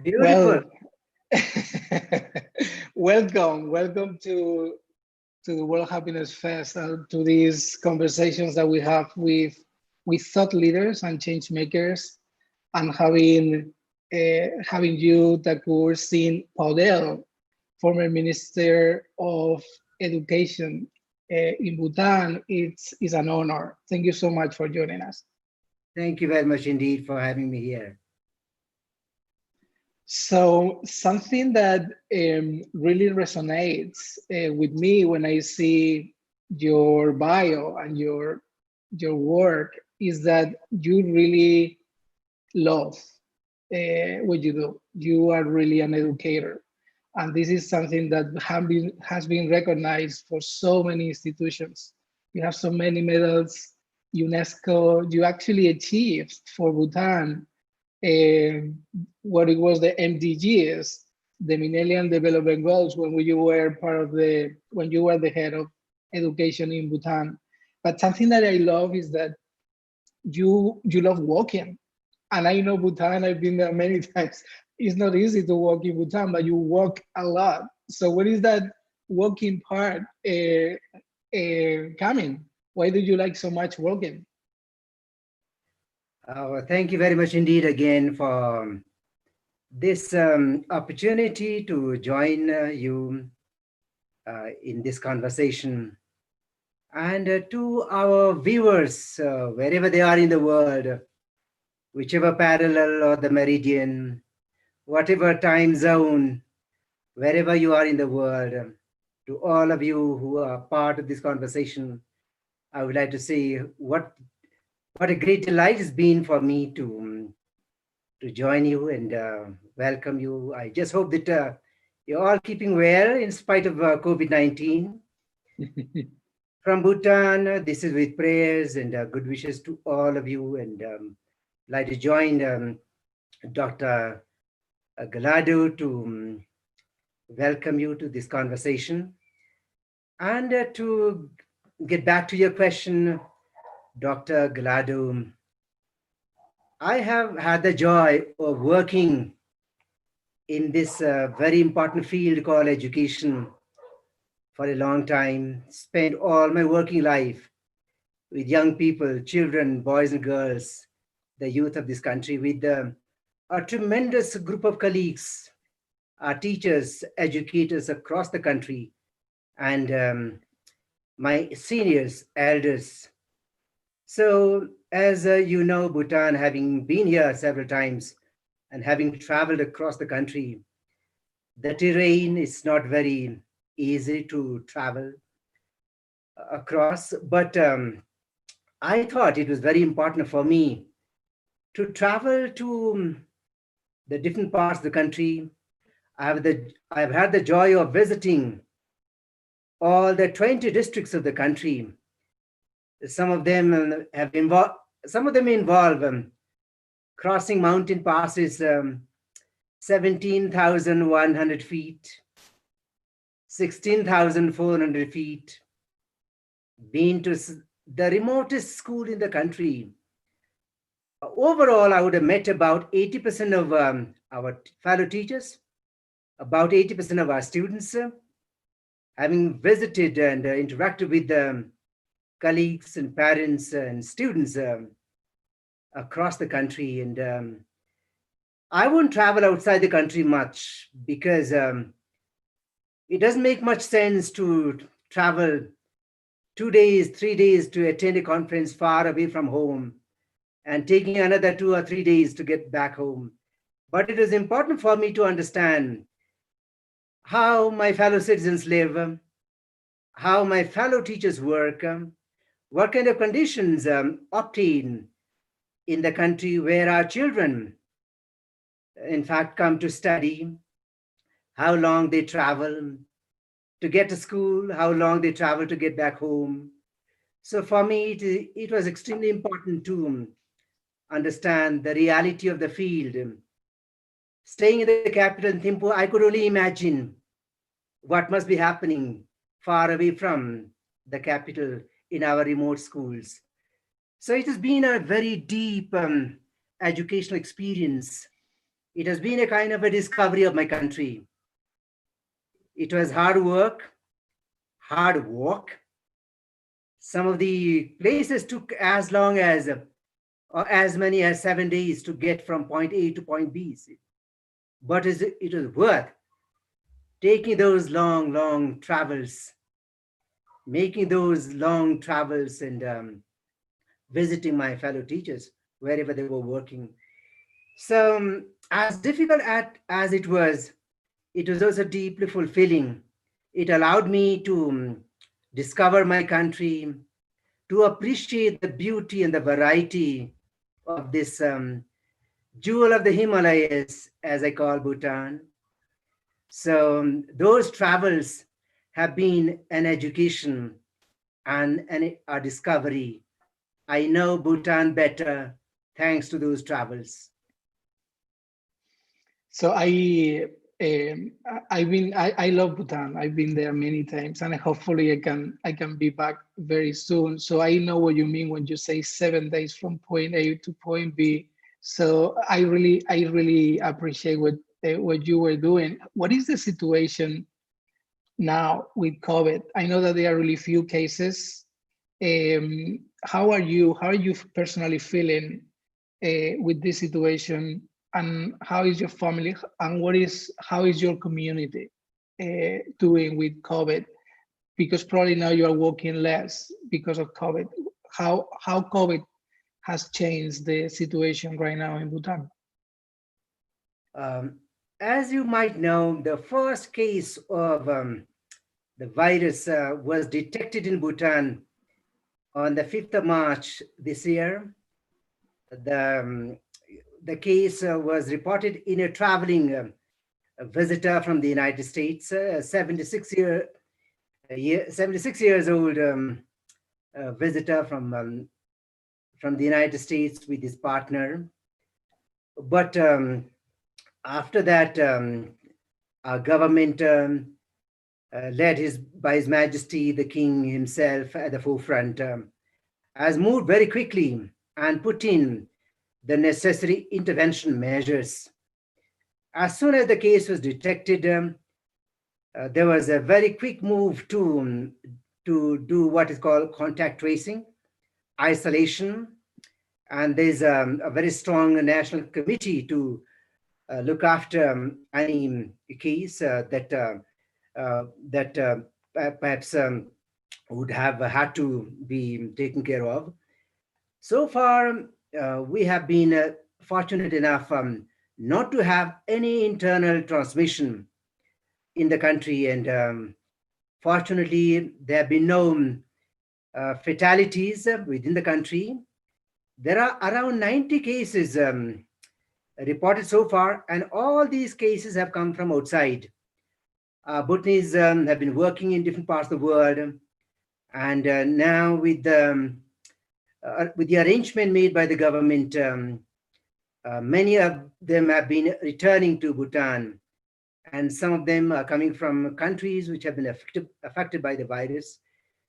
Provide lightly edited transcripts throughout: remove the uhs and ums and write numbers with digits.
Beautiful. Well, welcome to the World Happiness Fest, to these conversations that we have with thought leaders and change makers, and having you, Thakur S Powdyel, former Minister of Education in Bhutan. It's an honor. Thank you so much for joining us. Thank you very much indeed for having me here. So something that really resonates with me when I see your bio and your work is that you really love what you do. You are really an educator, and this is something that has been recognized for so many institutions. You have so many medals. UNESCO. You actually achieved for Bhutan um, what it was the MDGs, the Millennium Development Goals, when you were when you were the head of education in Bhutan. But something that I love is that you love walking, and I know Bhutan. I've been there many times. It's not easy to walk in Bhutan, but you walk a lot. So what is that walking part coming? Why do you like so much walking? Thank you very much indeed again for this opportunity to join you in this conversation. And to our viewers, wherever they are in the world, whichever parallel or the meridian, whatever time zone, wherever you are in the world, to all of you who are part of this conversation, I would like to say what a great delight it's been for me to join you and welcome you. I just hope that you're all keeping well in spite of COVID-19. From Bhutan, this is with prayers and good wishes to all of you. And like to join Dr. Galado to welcome you to this conversation. And to get back to your question, Dr. Galado, I have had the joy of working in this very important field called education for a long time, spent all my working life with young people, children, boys and girls, the youth of this country, with a tremendous group of colleagues, our teachers, educators across the country, and my seniors, elders. So, as you know, Bhutan, having been here several times and having traveled across the country, the terrain is not very easy to travel across, but I thought it was very important for me to travel to the different parts of the country. I've had the joy of visiting all the 20 districts of the country. Some of them involve crossing mountain passes 17,100 feet, 16,400 feet, been to the remotest school in the country. Overall, I would have met about 80% of our fellow teachers, about 80% of our students, having visited and interacted with colleagues and parents and students across the country. And I won't travel outside the country much because it doesn't make much sense to travel 2 days, 3 days to attend a conference far away from home and taking another 2 or 3 days to get back home. But it is important for me to understand how my fellow citizens live, how my fellow teachers work, what kind of conditions obtain in the country where our children, in fact, come to study, how long they travel to get to school, how long they travel to get back home. So for me, it was extremely important to understand the reality of the field. Staying in the capital in Thimphu, I could only imagine what must be happening far away from the capital in our remote schools. So it has been a very deep educational experience It has been a kind of a discovery of my country. It was hard work, hard walk. Some of the places took as long as or as many as 7 days to get from point A to point B. But it was worth taking those long, long travels, making those long travels and visiting my fellow teachers wherever they were working. So as difficult as it was also deeply fulfilling. It allowed me to discover my country, to appreciate the beauty and the variety of this jewel of the Himalayas, as I call Bhutan. So those travels have been an education and a discovery. I know Bhutan better thanks to those travels. So I love Bhutan. I've been there many times, and hopefully I can be back very soon. So I know what you mean when you say 7 days from point A to point B. So I really appreciate what you were doing. What is the situation now with COVID? I know that there are really few cases. How are you personally feeling with this situation, and how is your family, and how is your community doing with COVID? Because probably now you are working less because of COVID. How COVID has changed the situation right now in Bhutan? As you might know, the first case of the virus was detected in Bhutan on the 5th of March this year. The case was reported in a traveling visitor from the United States, 76 years old visitor from the United States with his partner. But after that, our government, led by His Majesty the King himself at the forefront, has moved very quickly and put in the necessary intervention measures. As soon as the case was detected, there was a very quick move to do what is called contact tracing, isolation, and there's a very strong national committee to look after any case that perhaps would have had to be taken care of. So far, we have been fortunate enough not to have any internal transmission in the country, and fortunately, there have been no fatalities within the country. There are around 90 cases reported so far, and all these cases have come from outside. Bhutanese have been working in different parts of the world, and now with the arrangement made by the government, many of them have been returning to Bhutan, and some of them are coming from countries which have been affected by the virus.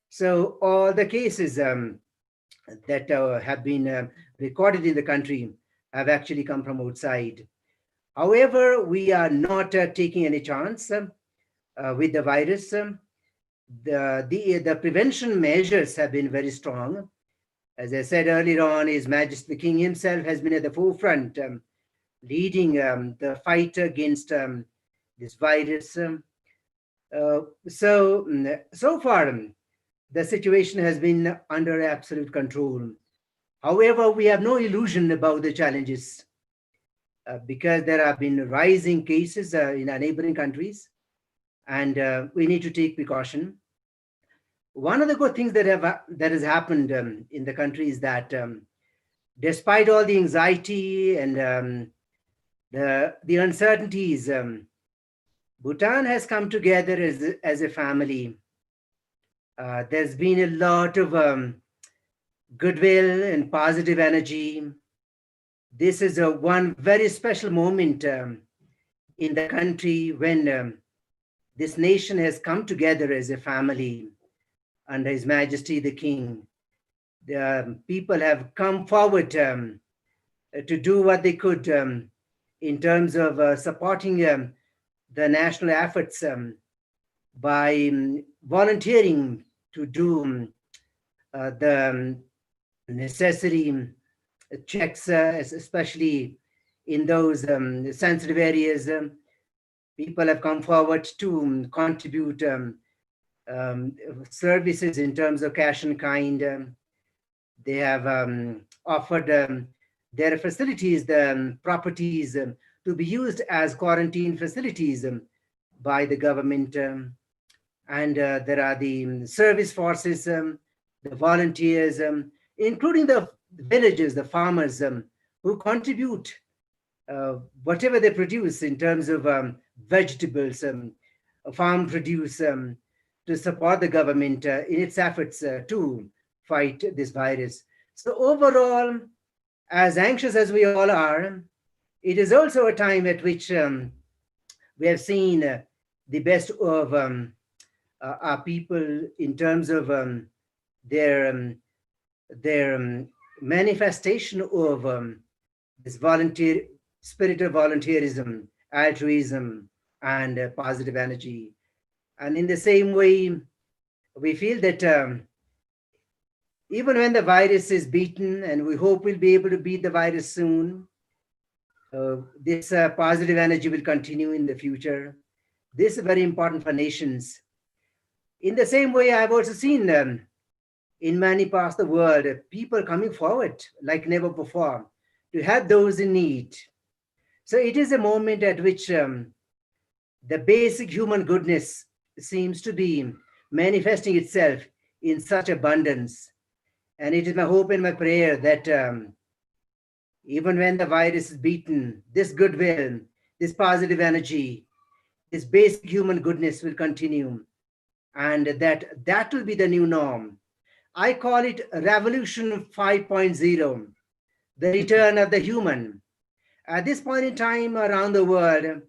So all the cases that have been recorded in the country have actually come from outside. However, we are not taking any chance with the virus. The prevention measures have been very strong. As I said earlier on, His Majesty the King himself has been at the forefront, leading the fight against this virus. So far, the situation has been under absolute control. However, we have no illusion about the challenges because there have been rising cases in our neighboring countries, and we need to take precaution. One of the good things that has happened in the country is that despite all the anxiety and the uncertainties, Bhutan has come together as a family. There's been a lot of goodwill and positive energy. This is one very special moment in the country when this nation has come together as a family under His Majesty the King. The people have come forward to do what they could in terms of supporting the national efforts by volunteering to do the necessary checks, especially in those sensitive areas. People have come forward to contribute services in terms of cash and kind. They have offered their facilities, the properties, to be used as quarantine facilities by the government. And there are the service forces, the volunteers, including the villagers, the farmers, who contribute whatever they produce in terms of vegetables, farm produce, to support the government in its efforts to fight this virus. So overall, as anxious as we all are, it is also a time at which we have seen the best of our people in terms of their manifestation of this spirit of volunteerism, altruism, and positive energy. And in the same way, we feel that even when the virus is beaten, and we hope we'll be able to beat the virus soon, this positive energy will continue in the future. This is very important for nations. In the same way, I've also seen in many parts of the world, people coming forward like never before to help those in need. So it is a moment at which the basic human goodness seems to be manifesting itself in such abundance. And it is my hope and my prayer that even when the virus is beaten, this goodwill, this positive energy, this basic human goodness will continue, and that will be the new norm. I call it Revolution 5.0, the return of the human. At this point in time around the world,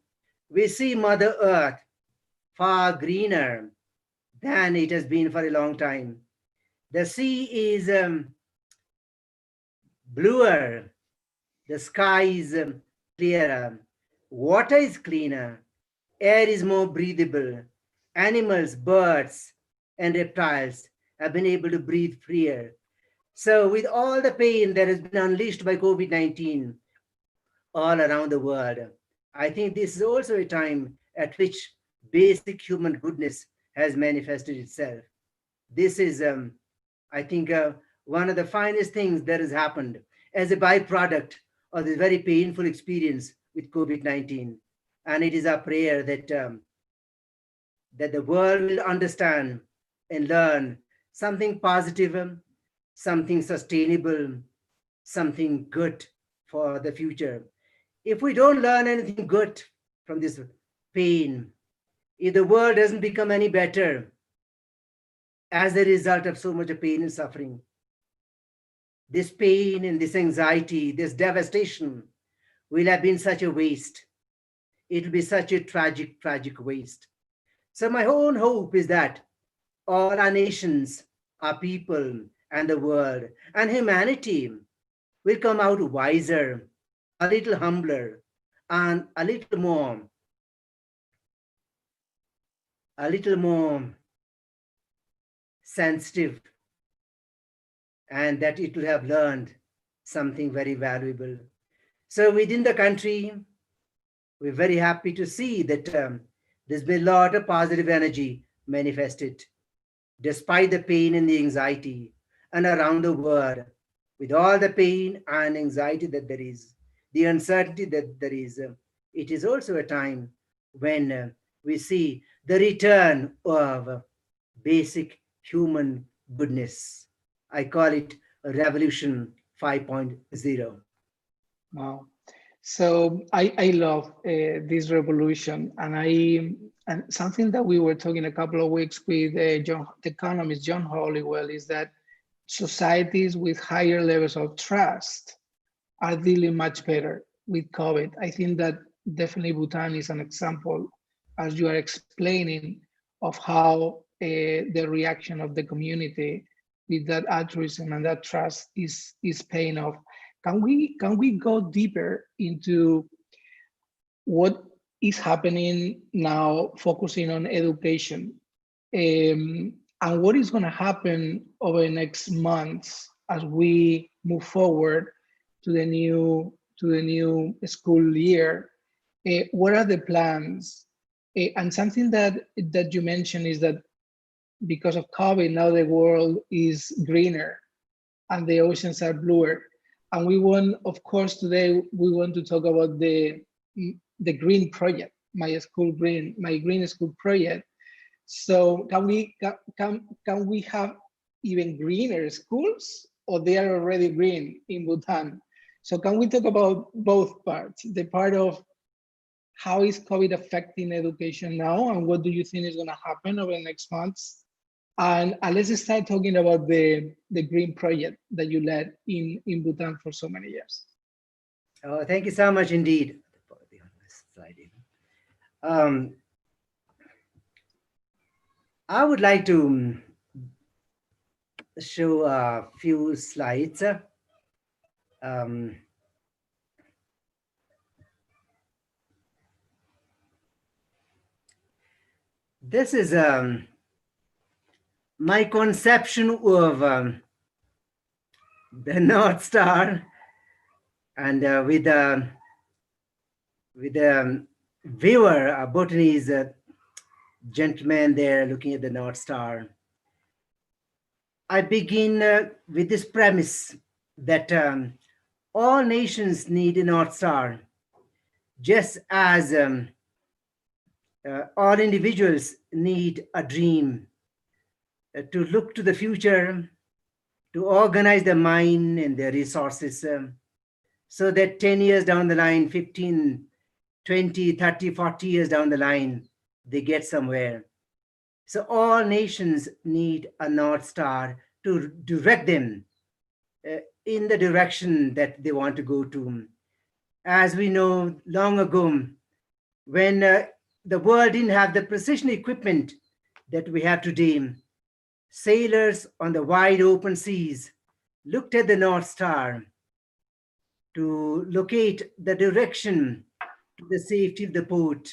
we see Mother Earth far greener than it has been for a long time. The sea is bluer, the sky is clearer, water is cleaner, air is more breathable, animals, birds, and reptiles have been able to breathe freer. So with all the pain that has been unleashed by COVID-19 all around the world, I think this is also a time at which basic human goodness has manifested itself. This is, I think, one of the finest things that has happened as a byproduct of this very painful experience with COVID-19. And it is our prayer that that the world will understand and learn something positive, something sustainable, something good for the future. If we don't learn anything good from this pain, if the world doesn't become any better as a result of so much pain and suffering, this pain and this anxiety, this devastation will have been such a waste. It will be such a tragic, tragic waste. So my own hope is that all our nations, our people, and the world, and humanity will come out wiser, a little humbler, and a little more sensitive, and that it will have learned something very valuable. So within the country, we're very happy to see that there's been a lot of positive energy manifested, despite the pain and the anxiety, and around the world, with all the pain and anxiety that there is, the uncertainty that there is, it is also a time when we see the return of basic human goodness. I call it Revolution 5.0. Wow. So I love this revolution, and something that we were talking a couple of weeks with the economist John Hollywell is that societies with higher levels of trust are dealing much better with COVID. I think that definitely Bhutan is an example, as you are explaining, of how the reaction of the community with that altruism and that trust is paying off. Can we go deeper into what is happening now, focusing on education, and what is going to happen over the next months as we move forward to the new school year. What are the plans? And something that you mentioned is that because of COVID, now the world is greener and the oceans are bluer. And we want, of course, today we want to talk about the green project, my green school project. So can we have even greener schools, or they are already green in Bhutan? So can we talk about both parts, the part of how is COVID affecting education now, and what do you think is going to happen over the next months? And let's start talking about the green project that you led in Bhutan for so many years. Oh, thank you so much indeed. I would like to show a few slides. This is my conception of the North Star, and with a viewer, a Bhutanese gentleman there looking at the North Star. I begin with this premise that all nations need a North Star, just as all individuals need a dream to look to the future, to organize their mind and their resources so that 10 years down the line, 15, 20, 30, 40 years down the line, they get somewhere. So all nations need a North Star to direct them in the direction that they want to go to. As we know, long ago, when the world didn't have the precision equipment that we have today, sailors on the wide open seas looked at the North Star to locate the direction to the safety of the port.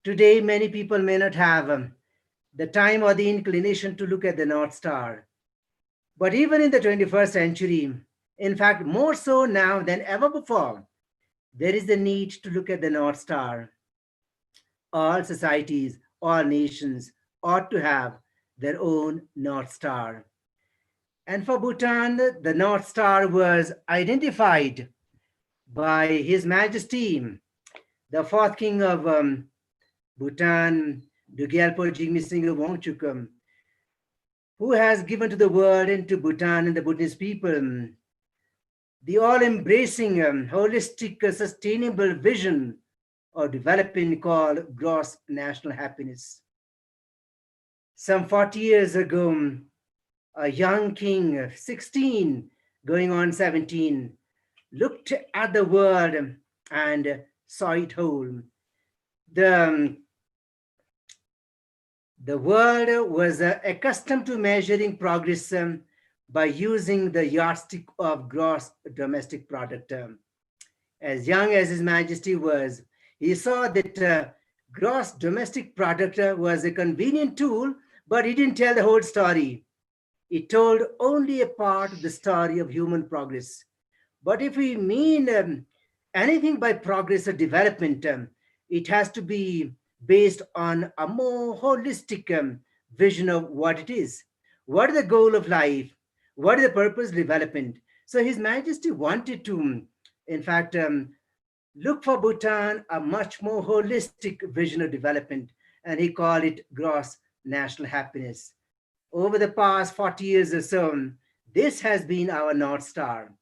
Today, many people may not have the time or the inclination to look at the North Star. But even in the 21st century, in fact, more so now than ever before, there is the need to look at the North Star. All societies, all nations ought to have their own North Star. And for Bhutan, the North Star was identified by His Majesty, the fourth king of Bhutan, Gyalpo Jigme Singh Wangchuk, who has given to the world and to Bhutan and the Bhutanese people the all-embracing, holistic, sustainable vision of development called gross national happiness. Some 40 years ago, a young king, 16, going on 17, looked at the world and saw it whole. The world was accustomed to measuring progress by using the yardstick of gross domestic product. As young as His Majesty was, he saw that gross domestic product was a convenient tool, but he didn't tell the whole story. It told only a part of the story of human progress. But if we mean anything by progress or development, it has to be based on a more holistic vision of what it is. What is the goal of life? What is the purpose of development? So His Majesty wanted to, in fact, look for Bhutan a much more holistic vision of development, and he called it gross national happiness. Over the past 40 years or so, this has been our North Star.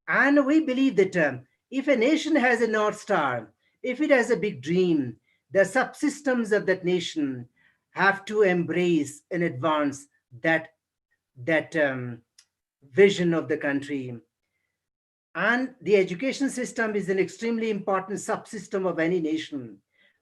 And we believe that if a nation has a North Star, if it has a big dream, the subsystems of that nation have to embrace and advance that vision of the country. And the education system is an extremely important subsystem of any nation,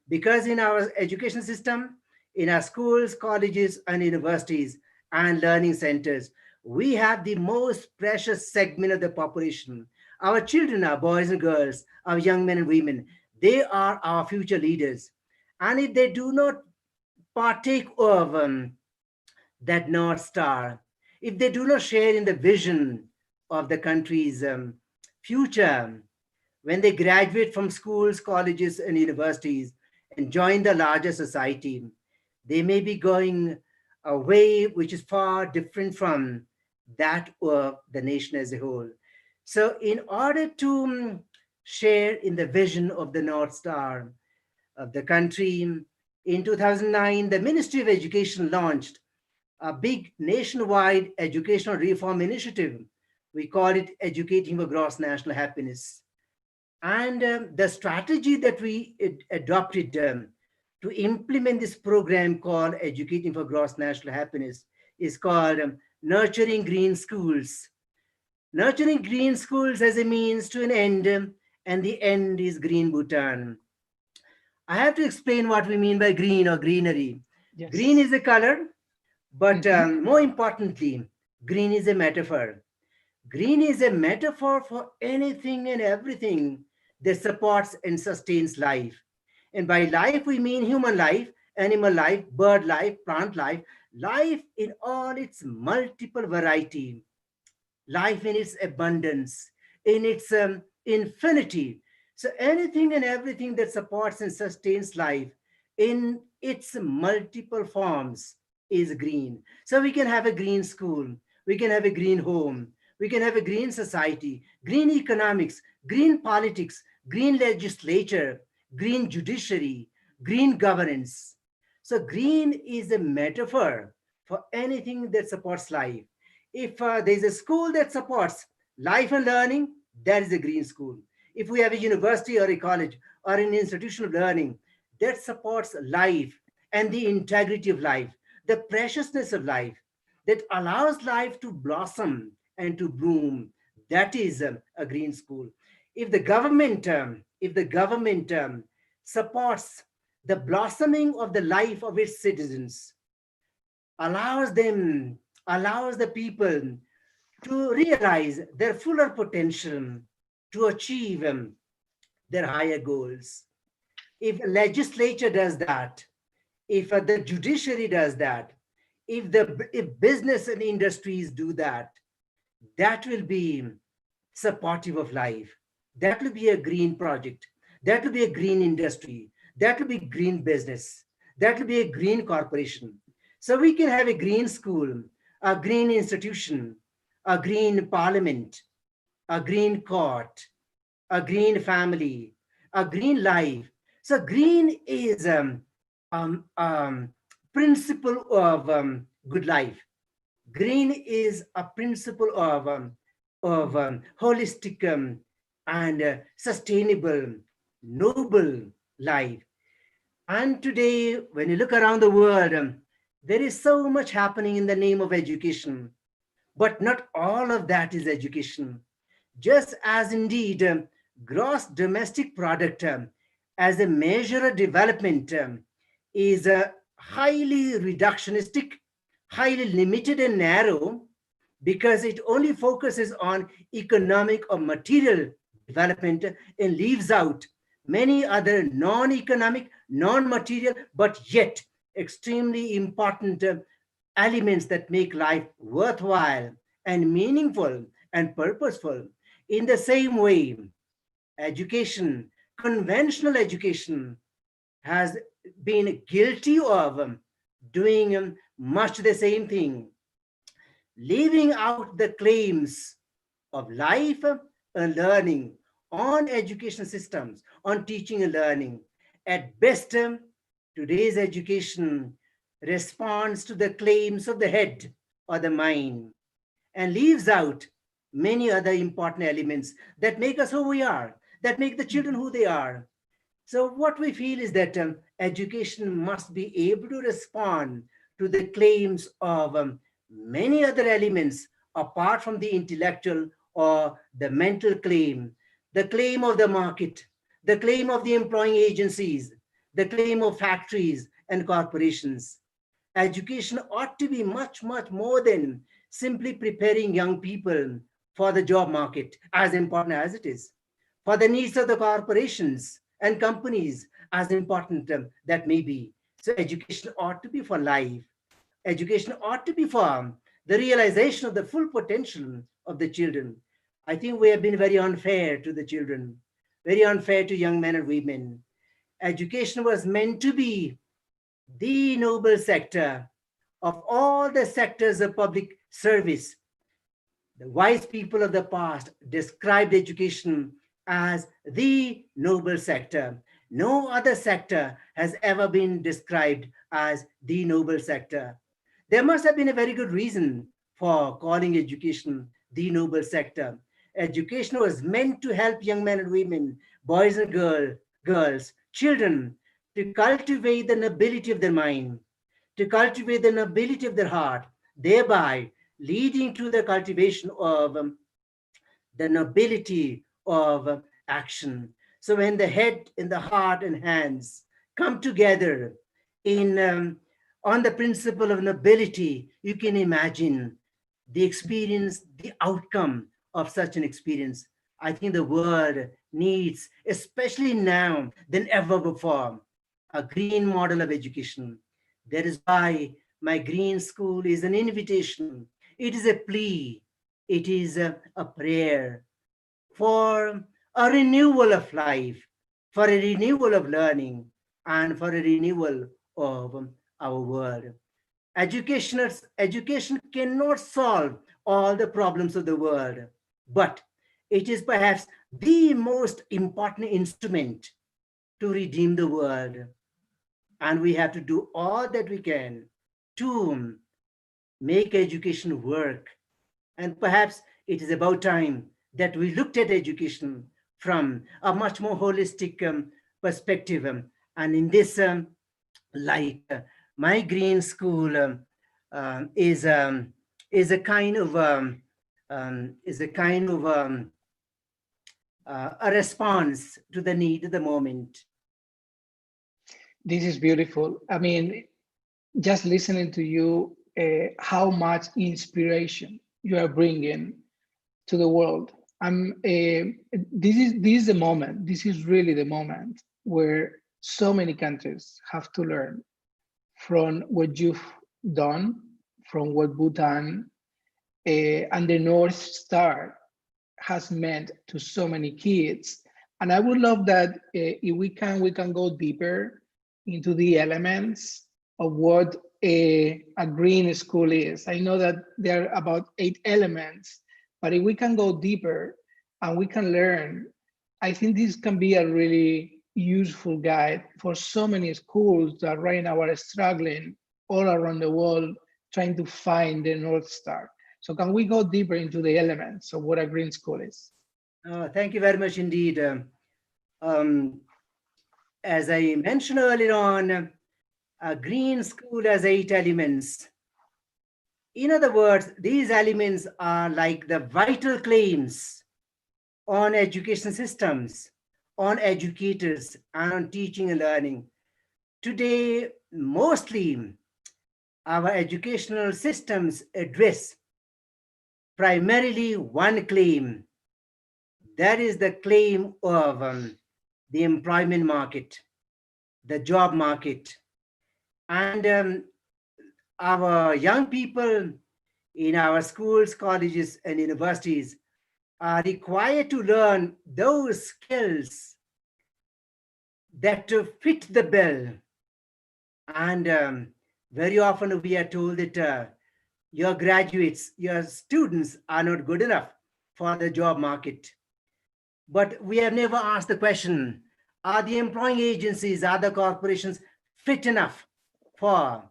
because in our education system, in our schools, colleges, and universities and learning centers, we have the most precious segment of the population. Our children, our boys and girls, our young men and women, They are our future leaders. And if they do not partake of that North Star, if they do not share in the vision of the country's future, when they graduate from schools, colleges, and universities and join the larger society, they may be going a way which is far different from that of the nation as a whole. So, in order to share in the vision of the North Star of the country, in 2009, the Ministry of Education launched a big nationwide educational reform initiative. We call it Educating for Gross National Happiness. And the strategy that we adopted to implement this program called Educating for Gross National Happiness is called Nurturing Green Schools. Nurturing green schools as a means to an end, and the end is green Bhutan. I have to explain what we mean by green or greenery. Green Yes. is a color, but Hmm. more importantly, green is a metaphor. Green is a metaphor for anything and everything that supports and sustains life. And by life, we mean human life, animal life, bird life, plant life, life in all its multiple variety, life in its abundance, in its infinity. So anything and everything that supports and sustains life in its multiple forms is green. So we can have a green school, we can have a green home, we can have a green society, green economics, green politics, green legislature, green judiciary, green governance. So green is a metaphor for anything that supports life. If there's a school that supports life and learning, that is a green school. If we have a university or a college or an institution of learning that supports life and the integrity of life, the preciousness of life, that allows life to blossom and to bloom, that is a green school. If the government supports the blossoming of the life of its citizens, allows them, allows the people to realize their fuller potential to achieve their higher goals. If the legislature does that, if the judiciary does that, if business and industries do that, that will be supportive of life. That will be a green project. That will be a green industry. That will be green business. That will be a green corporation. So we can have a green school, a green institution, a green parliament, a green court, a green family, a green life. So green is principle of good life. Green is a principle of holistic and sustainable, noble life. And today, when you look around the world, there is so much happening in the name of education, but not all of that is education. Just as indeed, gross domestic product as a measure of development is highly reductionistic, highly limited and narrow, because it only focuses on economic or material development and leaves out many other non-economic, non-material, but yet extremely important elements that make life worthwhile and meaningful and purposeful. In the same way, education, conventional education, has been guilty of doing much the same thing, leaving out the claims of life and learning on education systems, on teaching and learning. At best, today's education responds to the claims of the head or the mind and leaves out many other important elements that make us who we are, that make the children who they are. So, what we feel is that education must be able to respond to the claims of many other elements apart from the intellectual or the mental claim, the claim of the market, the claim of the employing agencies, the claim of factories and corporations. Education ought to be much, much more than simply preparing young people for the job market, as important as it is, for the needs of the corporations, and companies, as important that may be. So education ought to be for life. Education ought to be for the realization of the full potential of the children. I think we have been very unfair to the children, very unfair to young men and women. Education was meant to be the noble sector of all the sectors of public service. The wise people of the past described education as the noble sector. No other sector has ever been described as the noble sector. There must have been a very good reason for calling education the noble sector. Education was meant to help young men and women, boys and girls, children, to cultivate the nobility of their mind, to cultivate the nobility of their heart, thereby leading to the cultivation of the nobility of action. So when the head and the heart and hands come together in on the principle of nobility, you can imagine the experience, the outcome of such an experience. I think the world needs, especially now than ever before, a green model of education. That is why my green school is an invitation. It is a plea. It is a prayer for a renewal of life, for a renewal of learning, and for a renewal of our world. Education cannot solve all the problems of the world, but it is perhaps the most important instrument to redeem the world. And we have to do all that we can to make education work. And perhaps it is about time that we looked at education from a much more holistic perspective. And in this light, my green school is a kind of a response to the need of the moment. This is beautiful. I mean, just listening to you, how much inspiration you are bringing to the world. This is the moment. This is really the moment where so many countries have to learn from what you've done, from what Bhutan and the North Star has meant to so many kids. And I would love that if we can go deeper into the elements of what a green school is. I know that there are about 8 elements, but if we can go deeper and we can learn, I think this can be a really useful guide for so many schools that right now are struggling all around the world trying to find the North Star. So can we go deeper into the elements of what a green school is? Thank you very much indeed. Um, as I mentioned earlier on, a green school has 8 elements. In other words, these elements are like the vital claims on education systems, on educators, and on teaching and learning. Today, mostly our educational systems address primarily one claim. That is the claim of the employment market, the job market. And our young people in our schools, colleges, and universities are required to learn those skills that fit the bill. And very often we are told that your graduates, your students are not good enough for the job market. But we have never asked the question, are the employing agencies, are the corporations fit enough for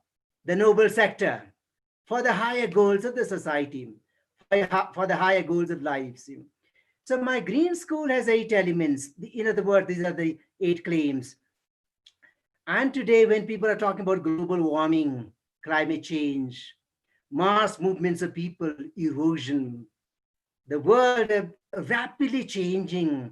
the noble sector, for the higher goals of the society, for the higher goals of lives? So my green school has 8 elements. In other words, these are the 8 claims. And today, when people are talking about global warming, climate change, mass movements of people, erosion, the world rapidly changing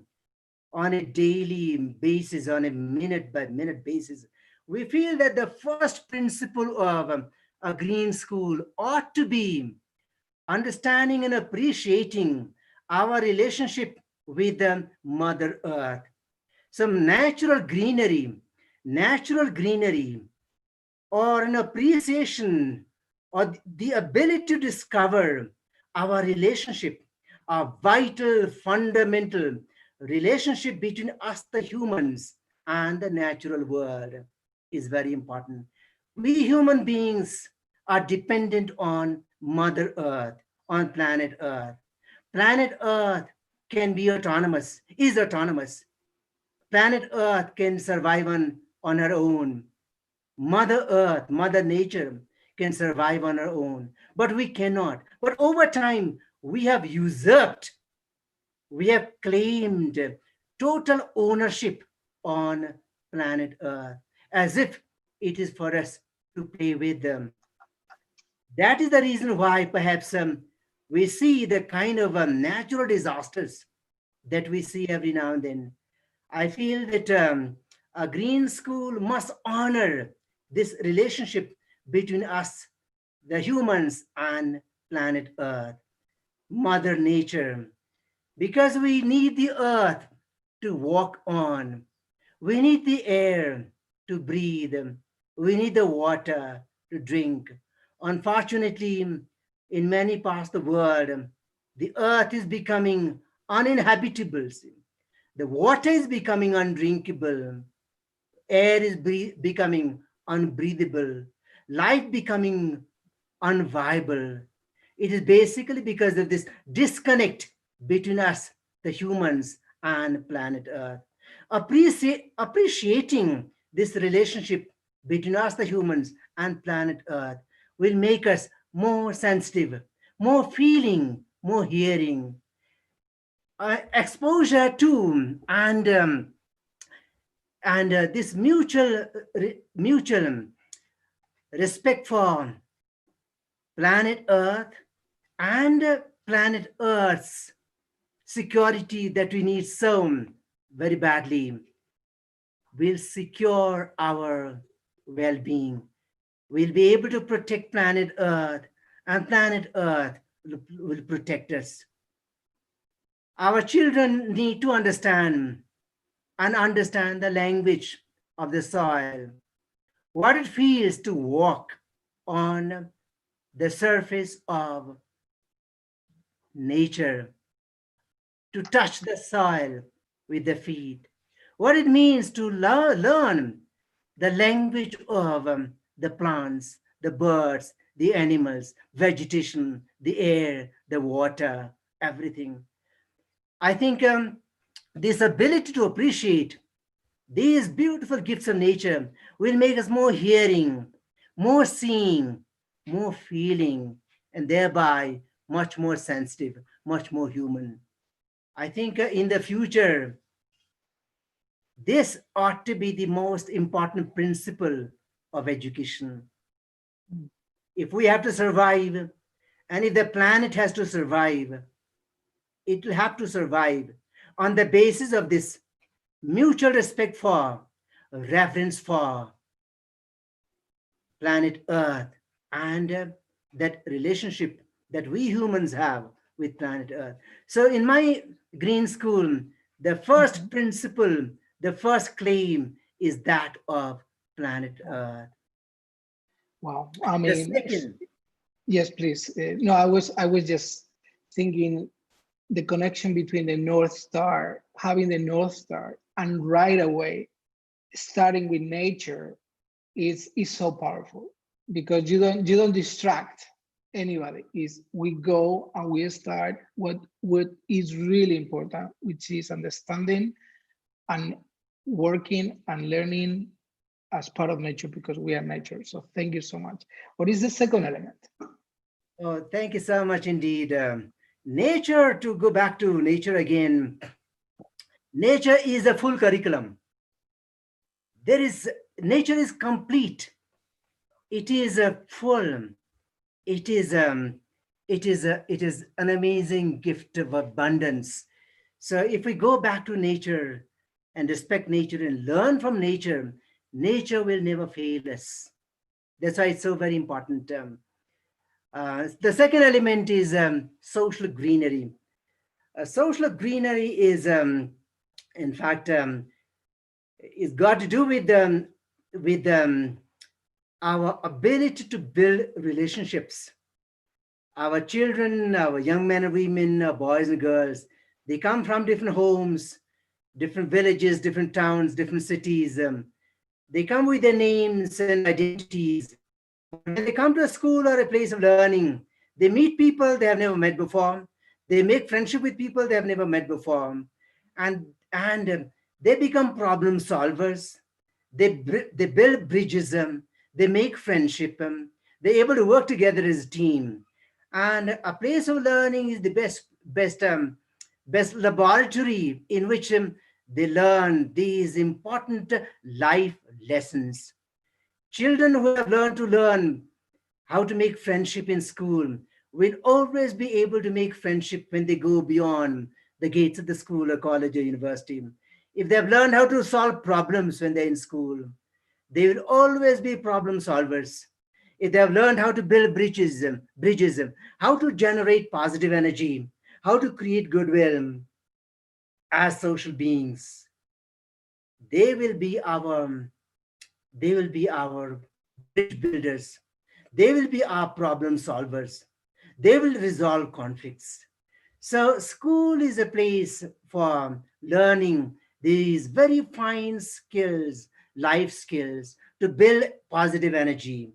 on a daily basis, on a minute by minute basis, we feel that the first principle of a green school ought to be understanding and appreciating our relationship with Mother Earth. some natural greenery, or an appreciation, or the ability to discover our relationship, a vital, fundamental relationship between us, the humans, and the natural world is very important. We human beings are dependent on Mother Earth, on planet Earth. Planet Earth can be autonomous, is autonomous. Planet Earth can survive on her own. Mother Earth, Mother Nature can survive on her own, but we cannot. But over time, we have usurped, we have claimed total ownership on planet Earth as if it is for us to play with them. That is the reason why perhaps we see the kind of natural disasters that we see every now and then. I feel that a green school must honor this relationship between us, the humans, and planet Earth, Mother Nature, because we need the earth to walk on. We need the air to breathe. We need the water to drink. Unfortunately, in many parts of the world, the earth is becoming uninhabitable. The water is becoming undrinkable. Air is becoming unbreathable. Life becoming unviable. It is basically because of this disconnect between us, the humans, and planet Earth. Appreciating this relationship between us, the humans, and planet Earth will make us more sensitive, more feeling, more hearing. Exposure to and this mutual respect for planet Earth and planet Earth's security that we need so very badly will secure our well-being. We'll be able to protect planet Earth, and planet Earth will protect us. Our children need to understand the language of the soil, what it feels to walk on the surface of nature, to touch the soil with the feet, what it means to learn the language of the plants, the birds, the animals, vegetation, the air, the water, everything. I think this ability to appreciate these beautiful gifts of nature will make us more hearing, more seeing, more feeling, and thereby much more sensitive, much more human. I think in the future, this ought to be the most important principle of education. If we have to survive, and if the planet has to survive, it will have to survive on the basis of this mutual respect for, reverence for planet Earth, and that relationship that we humans have with planet Earth. So in my green school, the first principle, the first claim is that of planet Earth. Wow. I The mean, second, yes, please. No, I was just thinking the connection between the North Star, having the North Star, and right away starting with nature is so powerful, because you don't distract anybody. Is we go and we start what is really important, which is understanding and working and learning as part of nature, because we are nature. So thank you so much. What is the second element? oh, thank you so much indeed. Nature, to go back to nature again, nature is a full curriculum. There is, nature is complete. It is a full, it is it is an amazing gift of abundance. So if we go back to nature and respect nature and learn from nature, nature will never fail us. That's why it's so very important. The second element is social greenery. Social greenery is, in fact, It's got to do with our ability to build relationships. Our children, our young men and women, our boys and girls, they come from different homes, different villages, different towns, different cities. They come with their names and identities. When they come to a school or a place of learning, they meet people they have never met before. They make friendship with people they have never met before, and they become problem solvers. They build bridges. They make friendship. They're able to work together as a team. And a place of learning is the best laboratory in which they learn these important life lessons. Children who have learned to learn how to make friendship in school will always be able to make friendship when they go beyond the gates of the school or college or university. If they have learned how to solve problems when they're in school, they will always be problem solvers. If they have learned how to build bridges, how to generate positive energy, how to create goodwill as social beings, they will be our they will be our bridge builders. They will be our problem solvers. They will resolve conflicts. So, school is a place for learning these very fine skills, life skills, to build positive energy,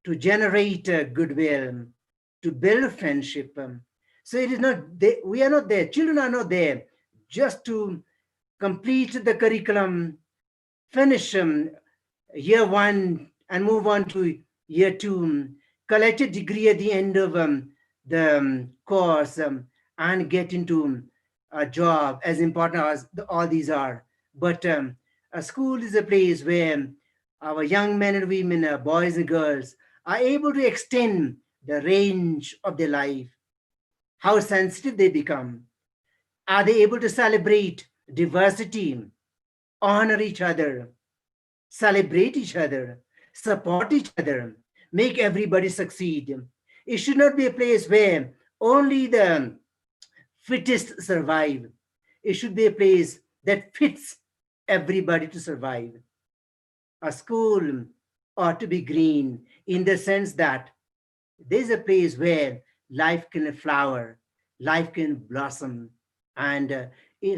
to generate goodwill, to build friendship. So, it is not, we are not there, children are not there just to complete the curriculum, finish year one and move on to year two, collect a degree at the end of the course, and get into a job, as important as all these are. But a school is a place where our young men and women, boys and girls, are able to extend the range of their life, how sensitive they become. Are they able to celebrate diversity, honor each other, celebrate each other, support each other, make everybody succeed? It should not be a place where only the fittest survive. It should be a place that fits everybody to survive. A school ought to be green in the sense that there's a place where life can flower, life can blossom, and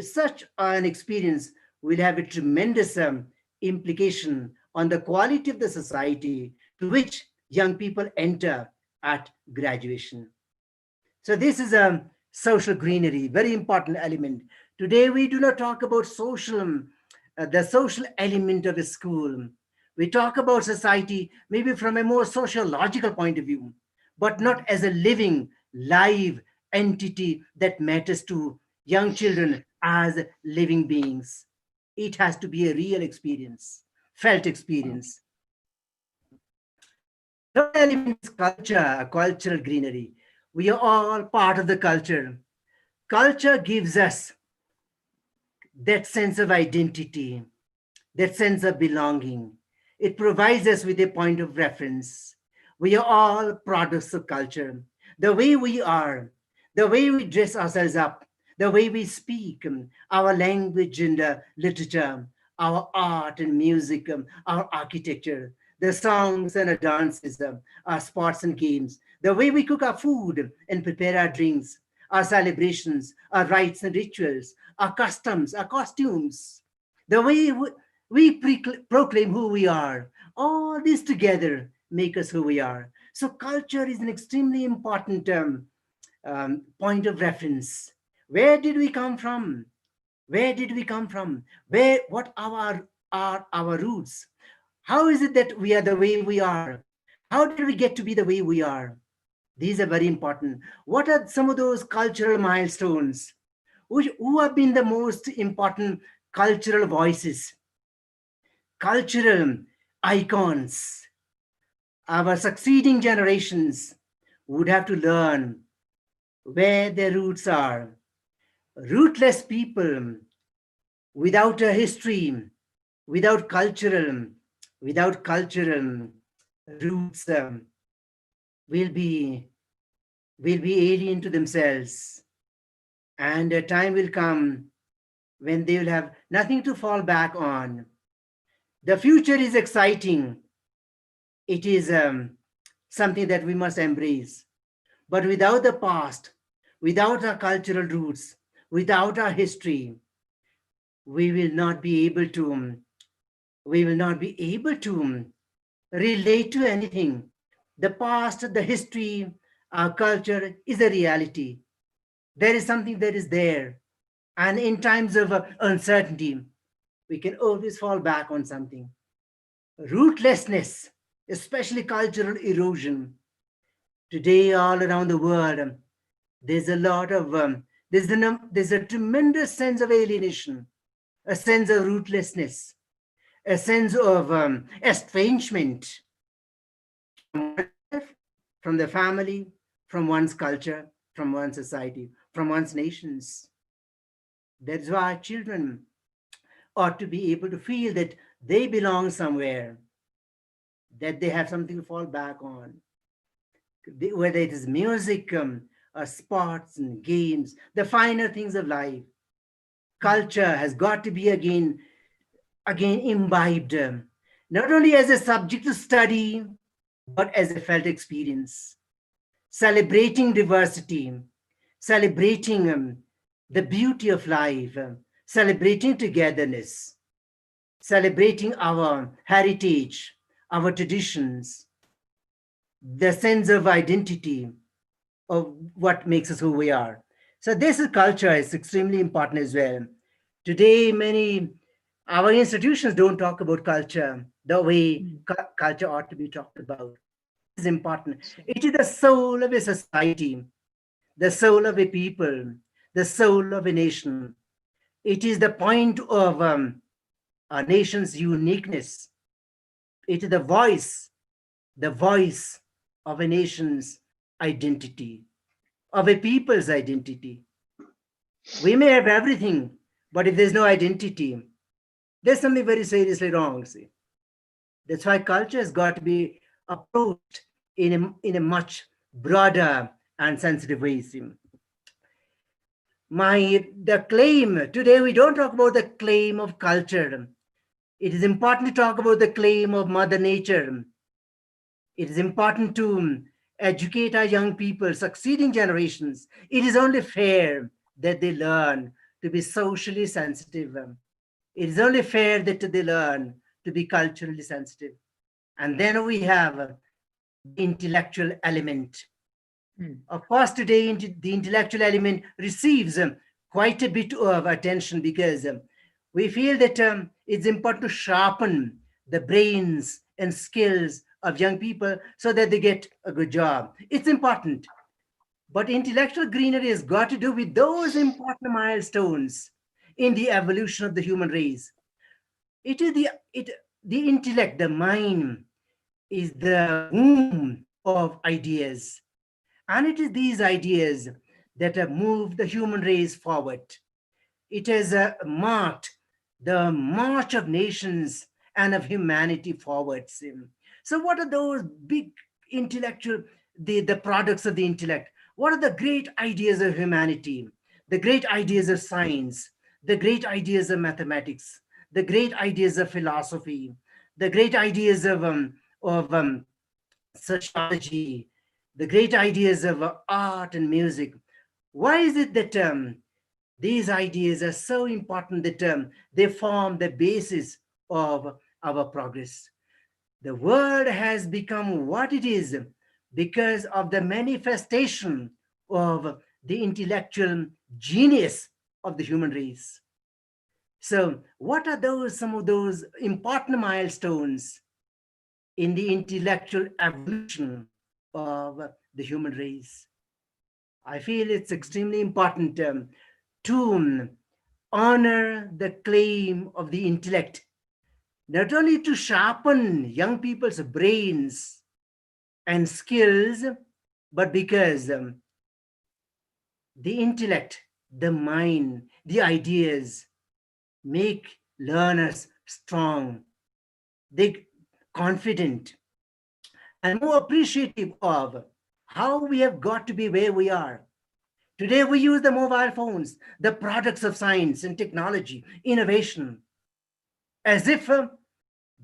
such an experience will have a tremendous implication on the quality of the society to which young people enter at graduation. So this is a social greenery, very important element. Today we do not talk about the social element of a school. We talk about society maybe from a more sociological point of view, but not as a living, live entity that matters to young children as living beings. It has to be a real experience, felt experience. Third element is culture, cultural greenery. We are all part of the culture. Culture gives us that sense of identity, that sense of belonging. It provides us with a point of reference. We are all products of culture. The way we are, the way we dress ourselves up, the way we speak, our language and literature, our art and music, our architecture, the songs and the dances, our sports and games, the way we cook our food and prepare our drinks, our celebrations, our rites and rituals, our customs, our costumes, the way we proclaim who we are. All this together make us who we are. So culture is an extremely important point of reference. Where did we come from? Where did we come from? What are our roots? How is it that we are the way we are? How did we get to be the way we are? These are very important. What are some of those cultural milestones? Who have been the most important cultural voices, cultural icons? Our succeeding generations would have to learn where their roots are. Rootless people without a history, without cultural roots, will be alien to themselves, and a time will come when they will have nothing to fall back on. The future is exciting. It is something that we must embrace. But without the past, without our cultural roots, without our history, we will not be able to relate to anything. The past, the history, our culture is a reality. There is something that is there. And in times of uncertainty, we can always fall back on something. Rootlessness, especially cultural erosion. Today, all around the world, there's a lot of, there's a tremendous sense of alienation, a sense of rootlessness, a sense of estrangement from oneself, from the family, from one's culture, from one's society, from one's nations. That's why children ought to be able to feel that they belong somewhere, that they have something to fall back on, whether it is music, or sports and games, the finer things of life. Culture has got to be again imbibed, not only as a subject to study, but as a felt experience. Celebrating diversity, celebrating the beauty of life, celebrating togetherness, celebrating our heritage, our traditions, the sense of identity of what makes us who we are. So this is culture is extremely important as well. Today, many our institutions don't talk about culture the way culture ought to be talked about. It is important. It is the soul of a society, the soul of a people, the soul of a nation. It is the point of a nation's uniqueness. It is the voice of a nation's identity, of a people's identity. We may have everything, but if there's no identity, there's something very seriously wrong. See, that's why culture has got to be approached in a much broader and sensitive way. See. The claim today, we don't talk about the claim of culture. It is important to talk about the claim of Mother Nature. It is important to educate our young people, succeeding generations. It is only fair that they learn to be socially sensitive. It is only fair that they learn to be culturally sensitive. And then we have the intellectual element. Of course, today the intellectual element receives quite a bit of attention because we feel that it's important to sharpen the brains and skills of young people so that they get a good job. It's important. But intellectual greenery has got to do with those important milestones in the evolution of the human race. It is the intellect, the mind, is the womb of ideas. And it is these ideas that have moved the human race forward. It has marked the march of nations and of humanity forwards. So what are those big intellectual, the products of the intellect? What are the great ideas of humanity? The great ideas of science, the great ideas of mathematics, the great ideas of philosophy, the great ideas of sociology, the great ideas of art and music. Why is it that these ideas are so important that they form the basis of our progress? The world has become what it is because of the manifestation of the intellectual genius of the human race. So, what are some of those important milestones in the intellectual evolution of the human race? I feel it's extremely important to honor the claim of the intellect, not only to sharpen young people's brains and skills, but because the intellect, the mind, the ideas make learners strong, they confident, and more appreciative of how we have got to be where we are. Today, we use the mobile phones, the products of science and technology, innovation, as if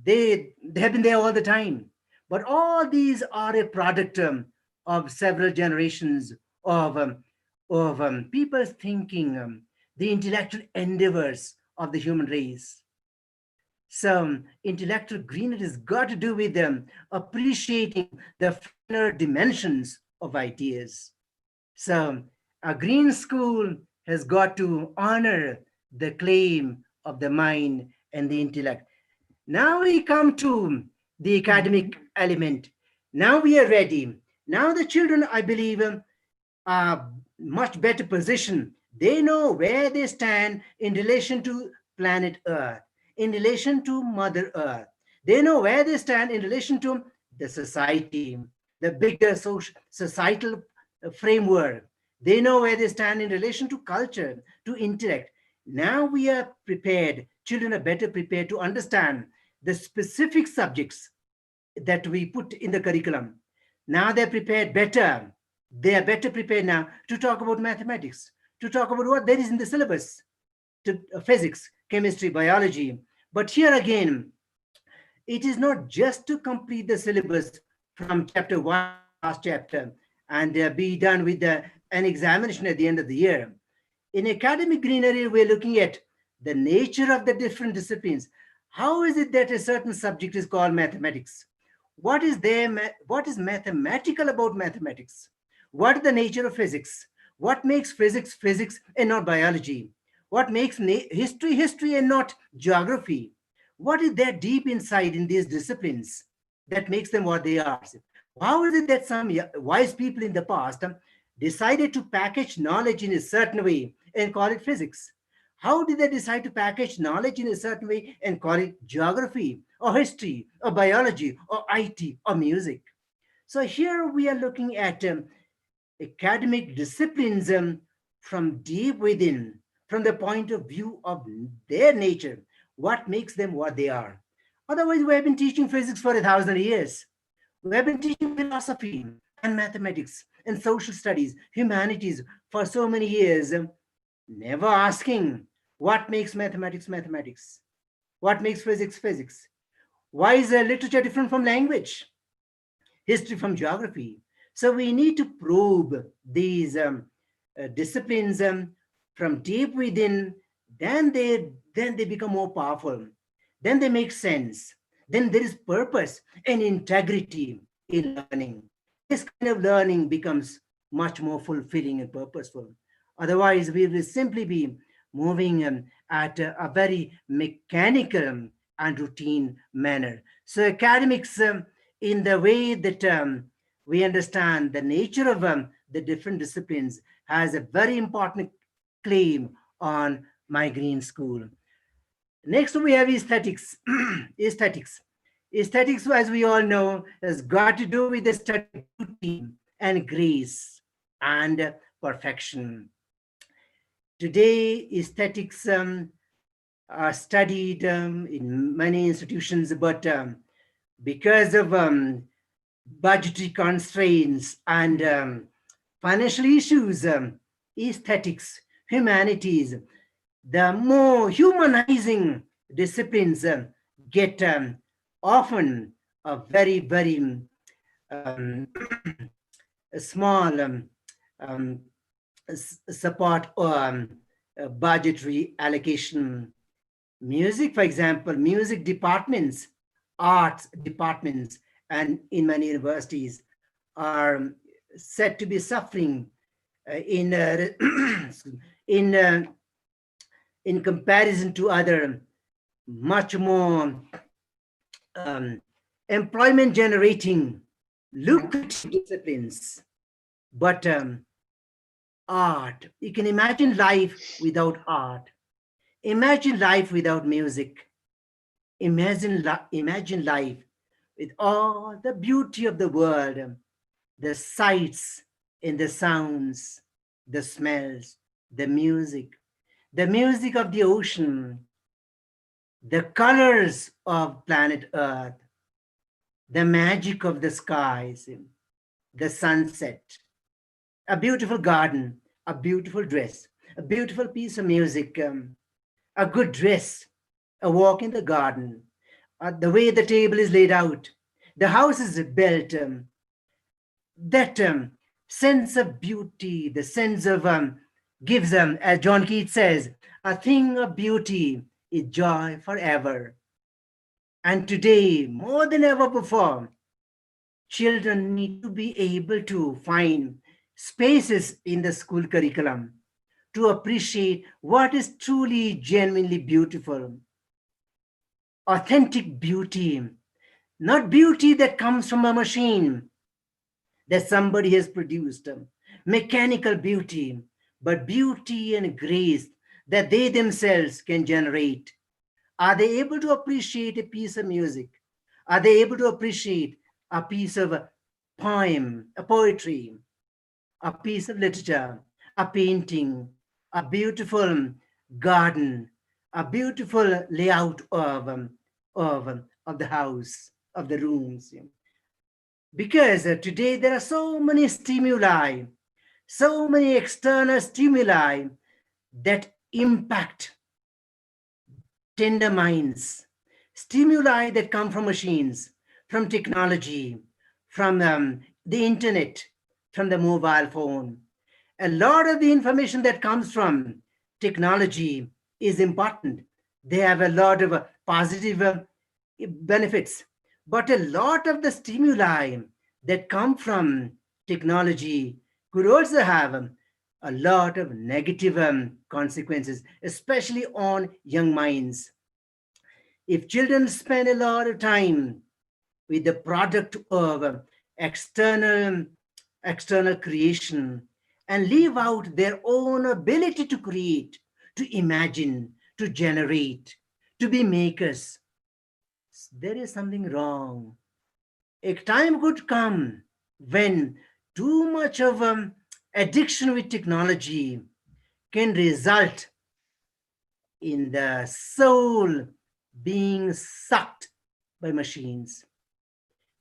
They have been there all the time. But all these are a product of several generations of people's thinking, the intellectual endeavors of the human race. Some intellectual greenery has got to do with them appreciating the finer dimensions of ideas. So a green school has got to honor the claim of the mind and the intellect. Now we come to the academic element. Now we are ready. Now the children, I believe, are much better positioned. They know where they stand in relation to planet Earth, in relation to Mother Earth. They know where they stand in relation to the society, the bigger societal framework. They know where they stand in relation to culture, to intellect. Now we are prepared, children are better prepared to understand the specific subjects that we put in the curriculum. Now they're prepared better. They are better prepared now to talk about mathematics, to talk about what there is in the syllabus, to physics, chemistry, biology. But here again, it is not just to complete the syllabus from chapter 1 to the last chapter and be done with an examination at the end of the year. In academic greenery, we're looking at the nature of the different disciplines. How is it that a certain subject is called mathematics? What is what is mathematical about mathematics? What is the nature of physics? What makes physics physics and not biology? What makes history history and not geography? What is there deep inside in these disciplines that makes them what they are? How is it that some wise people in the past decided to package knowledge in a certain way and call it physics? How did they decide to package knowledge in a certain way and call it geography or history or biology or IT or music? So here we are looking at academic disciplines from deep within, from the point of view of their nature, what makes them what they are. Otherwise, we have been teaching physics for 1,000 years. We have been teaching philosophy and mathematics and social studies, humanities for so many years, never asking what makes mathematics mathematics, what makes physics physics. Why is literature different from language? History from geography. So we need to probe these disciplines from deep within. Then they become more powerful. Then they make sense. Then there is purpose and integrity in learning. This kind of learning becomes much more fulfilling and purposeful. Otherwise, we will simply be moving at a very mechanical and routine manner. So academics, in the way that we understand the nature of the different disciplines, has a very important claim on my green school. Next, we have aesthetics. Aesthetics. Aesthetics, as we all know, has got to do with the study of beauty and grace and perfection. Today, aesthetics are studied in many institutions, but because of budgetary constraints and financial issues, aesthetics, humanities, the more humanizing disciplines get often a very, very small support or budgetary allocation. Music, for example, music departments, arts departments, and in many universities are said to be suffering in in in comparison to other much more employment generating lucrative disciplines. But art, you can imagine life without art. Imagine life without music. Imagine life with all the beauty of the world, the sights and the sounds, the smells, the music of the ocean, the colors of planet Earth, the magic of the skies, the sunset, a beautiful garden, a beautiful dress, a beautiful piece of music, a good dress, a walk in the garden, the way the table is laid out, the house is built, that sense of beauty, the sense of gives, as John Keats says, a thing of beauty is joy forever. And today, more than ever before, children need to be able to find spaces in the school curriculum to appreciate what is truly, genuinely beautiful, authentic beauty, not beauty that comes from a machine that somebody has produced, mechanical beauty, but beauty and grace that they themselves can generate. Are they able to appreciate a piece of music? Are they able to appreciate a piece of a poem, a poetry, a piece of literature, a painting, a beautiful garden, a beautiful layout of the house, of the rooms? Because today there are so many stimuli, so many external stimuli that impact tender minds, stimuli that come from machines, from technology, from the internet, from the mobile phone. A lot of the information that comes from technology is important. They have a lot of positive benefits, but a lot of the stimuli that come from technology could also have a lot of negative consequences, especially on young minds. If children spend a lot of time with the product of external external creation and leave out their own ability to create, to imagine, to generate, to be makers, there is something wrong. A time could come when too much of addiction with technology can result in the soul being sucked by machines.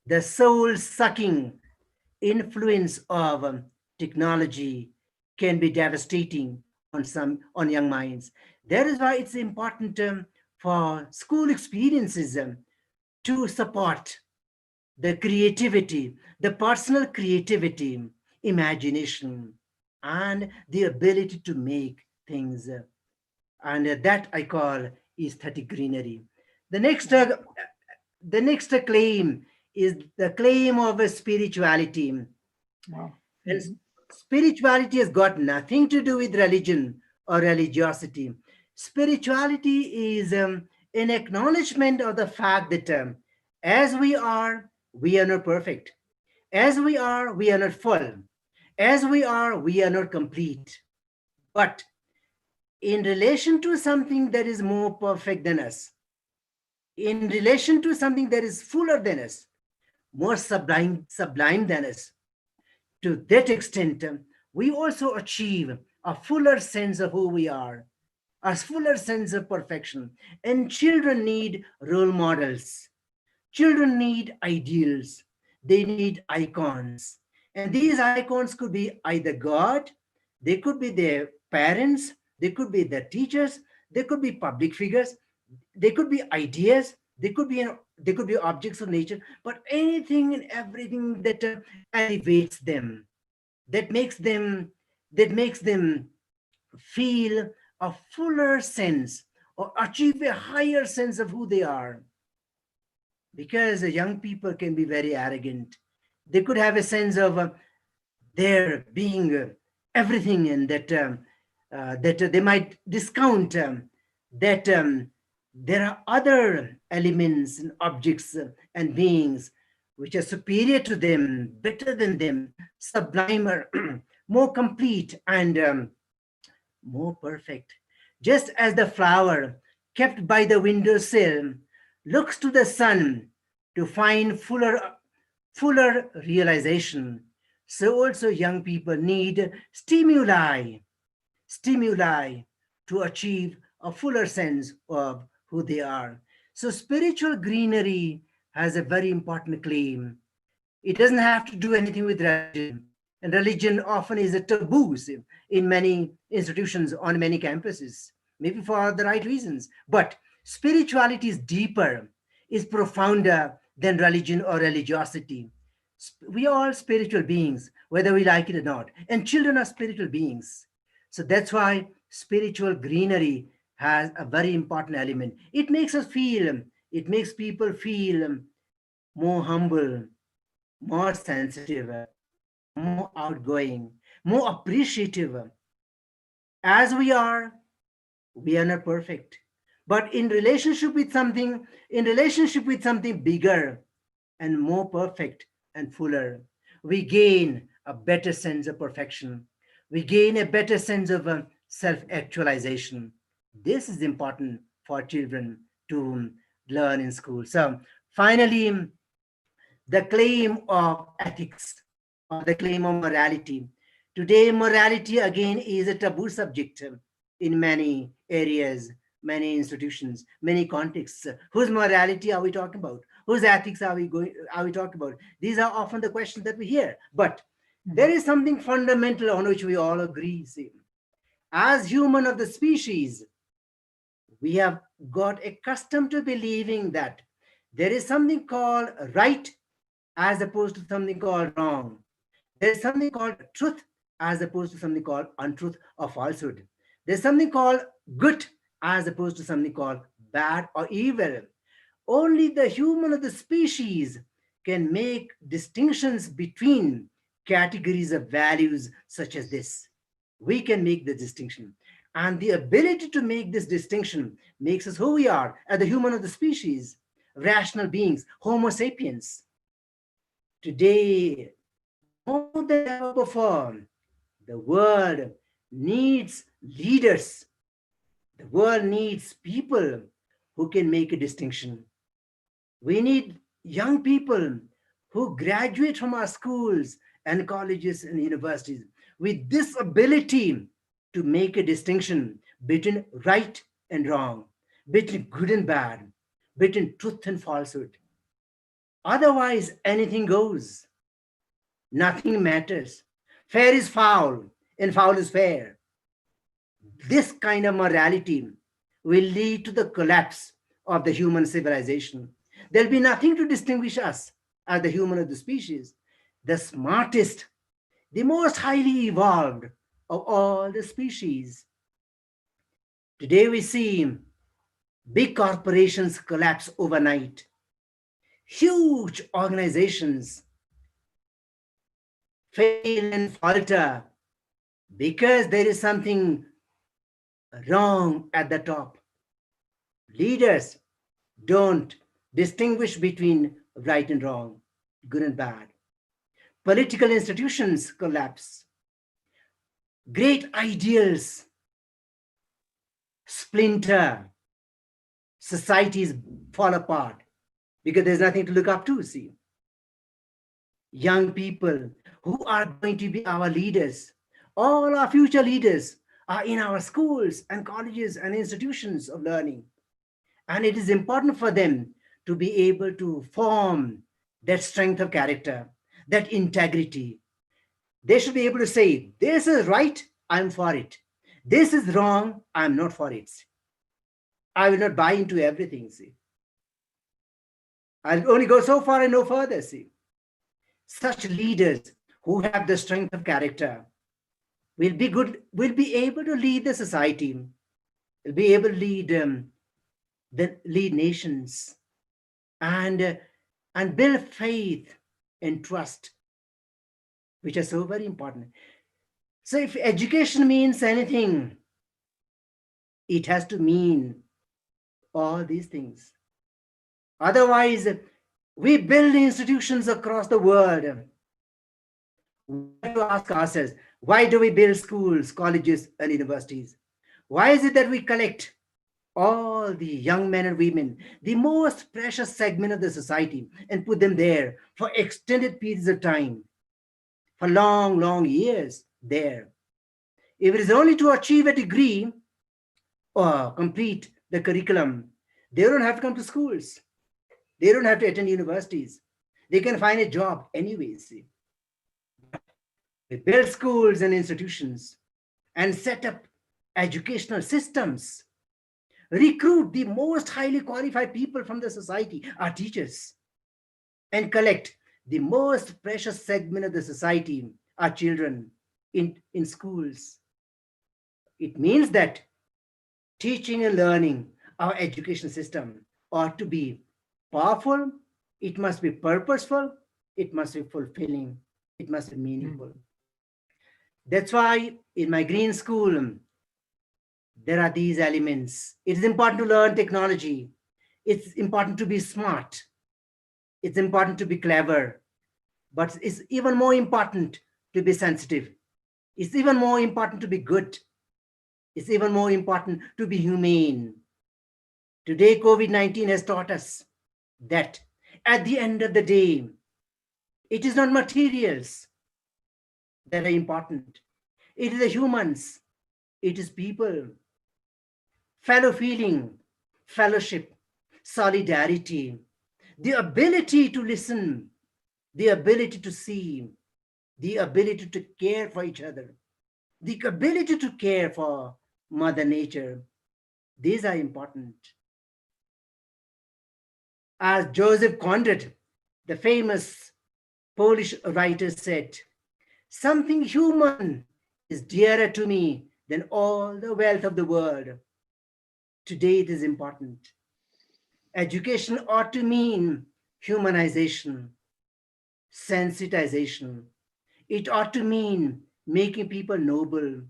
The soul sucking influence of technology can be devastating on young minds. That is why it's important for school experiences to support the creativity, the personal creativity, imagination, and the ability to make things. And that I call aesthetic greenery. The next, uh, the next claim is the claim of a spirituality. Wow. And Mhm. spirituality has got nothing to do with religion or religiosity. Spirituality is an acknowledgement of the fact that as we are not perfect. As we are not full. As we are not complete. But in relation to something that is more perfect than us, in relation to something that is fuller than us, more sublime than us, to that extent, we also achieve a fuller sense of who we are, a fuller sense of perfection. And children need role models. Children need ideals. They need icons. And these icons could be either God, they could be their parents, they could be their teachers, they could be public figures, they could be ideas, they could be objects of nature, but anything and everything that elevates them, that makes them that makes them feel a fuller sense or achieve a higher sense of who they are. Because young people can be very arrogant. They could have a sense of their being everything, and that they might discount that there are other elements and objects and beings which are superior to them, better than them, sublimer, more complete, and more perfect. Just as the flower kept by the windowsill looks to the sun to find fuller realization, so also young people need stimuli to achieve a fuller sense of who they are. So spiritual greenery has a very important claim. It doesn't have to do anything with religion. And religion often is a taboo in many institutions on many campuses, maybe for the right reasons. But spirituality is deeper. is profounder than religion or religiosity. We are all spiritual beings, whether we like it or not, and children are spiritual beings. So that's why spiritual greenery has a very important element. It makes us feel, it makes people feel more humble, more sensitive, more outgoing, more appreciative. As we are not perfect. But in relationship with something bigger and more perfect and fuller, we gain a better sense of perfection. We gain a better sense of self-actualization. This is important for children to learn in school. So finally, the claim of ethics or the claim of morality. Today, morality again is a taboo subject in many areas, many institutions, many contexts. Whose morality are we talking about? Whose ethics are we talking about? These are often the questions that we hear. But there is something fundamental on which we all agree. See, as human of the species, we have got accustomed to believing that there is something called right as opposed to something called wrong. There's something called truth as opposed to something called untruth or falsehood. There's something called good as opposed to something called bad or evil. Only the human of the species can make distinctions between categories of values such as this. We can make the distinction. And the ability to make this distinction makes us who we are as the human of the species, rational beings, Homo sapiens. Today, more than ever before, the world needs leaders. The world needs people who can make a distinction. We need young people who graduate from our schools and colleges and universities with this ability to make a distinction between right and wrong, between good and bad, between truth and falsehood. Otherwise, anything goes. Nothing matters. Fair is foul, and foul is fair. This kind of morality will lead to the collapse of the human civilization. There'll be nothing to distinguish us as the human of the species, the smartest, the most highly evolved of all the species. Today we see big corporations collapse overnight. Huge organizations fail and falter because there is something wrong at the top. Leaders don't distinguish between right and wrong, good and bad. Political institutions collapse. Great ideals splinter. Societies fall apart because there's nothing to look up to, see. Young people who are going to be our leaders, all our future leaders are in our schools and colleges and institutions of learning. And it is important for them to be able to form that strength of character, that integrity. They should be able to say, this is right, I'm for it. This is wrong, I'm not for it. I will not buy into everything, see. I'll only go so far and no further, see. Such leaders who have the strength of character will be able to lead the society, will be able to lead nations, and build faith and trust, which are so very important. So if education means anything, it has to mean all these things. Otherwise, we build institutions across the world. We have to ask ourselves, why do we build schools, colleges, and universities? Why is it that we collect all the young men and women, the most precious segment of the society, and put them there for extended periods of time, for long, long years there? If it is only to achieve a degree or complete the curriculum, they don't have to come to schools. They don't have to attend universities. They can find a job anyways. See. We build schools and institutions and set up educational systems recruit the most highly qualified people from the society, our teachers, and collect the most precious segment of the society, our children, in schools. It means that teaching and learning, our education system, ought to be powerful, it must be purposeful, it must be fulfilling, it must be meaningful. That's why in my green school, there are these elements. It is important to learn technology. It's important to be smart. It's important to be clever. But it's even more important to be sensitive. It's even more important to be good. It's even more important to be humane. Today, COVID-19 has taught us that at the end of the day, it is not materials that are important. It is the humans. It is people. Fellow feeling, fellowship, solidarity, the ability to listen, the ability to see, the ability to care for each other, the ability to care for Mother Nature. These are important. As Joseph Conrad, the famous Polish writer, said, something human is dearer to me than all the wealth of the world. Today it is important. Education ought to mean humanization, sensitization. It ought to mean making people noble.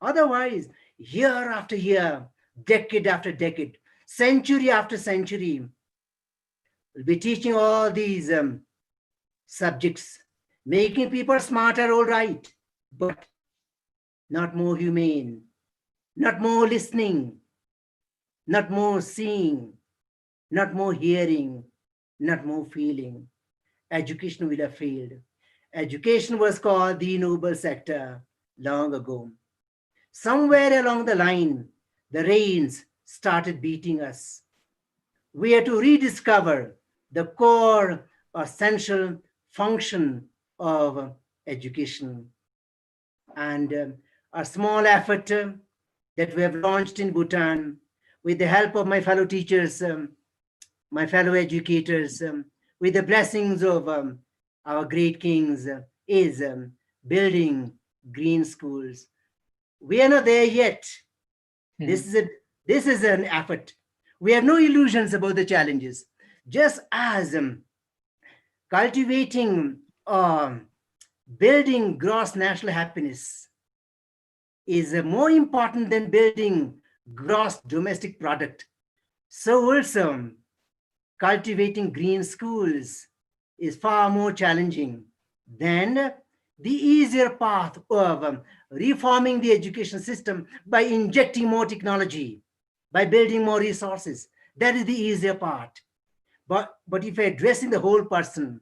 Otherwise, year after year, decade after decade, century after century, we'll be teaching all these subjects, making people smarter, all right, but not more humane, not more listening, not more seeing, not more hearing, not more feeling. Education will have failed. Education was called the noble sector long ago. Somewhere along the line, the rains started beating us. We had to rediscover the core essential function of education. And a small effort that we have launched in Bhutan with the help of my fellow teachers, my fellow educators, with the blessings of our great kings, is building green schools. We are not there yet. This is an effort. We have no illusions about the challenges. Just as cultivating building gross national happiness is more important than building gross domestic product, so also cultivating green schools is far more challenging than the easier path of reforming the education system by injecting more technology, by building more resources. That is the easier part. But if we're addressing the whole person,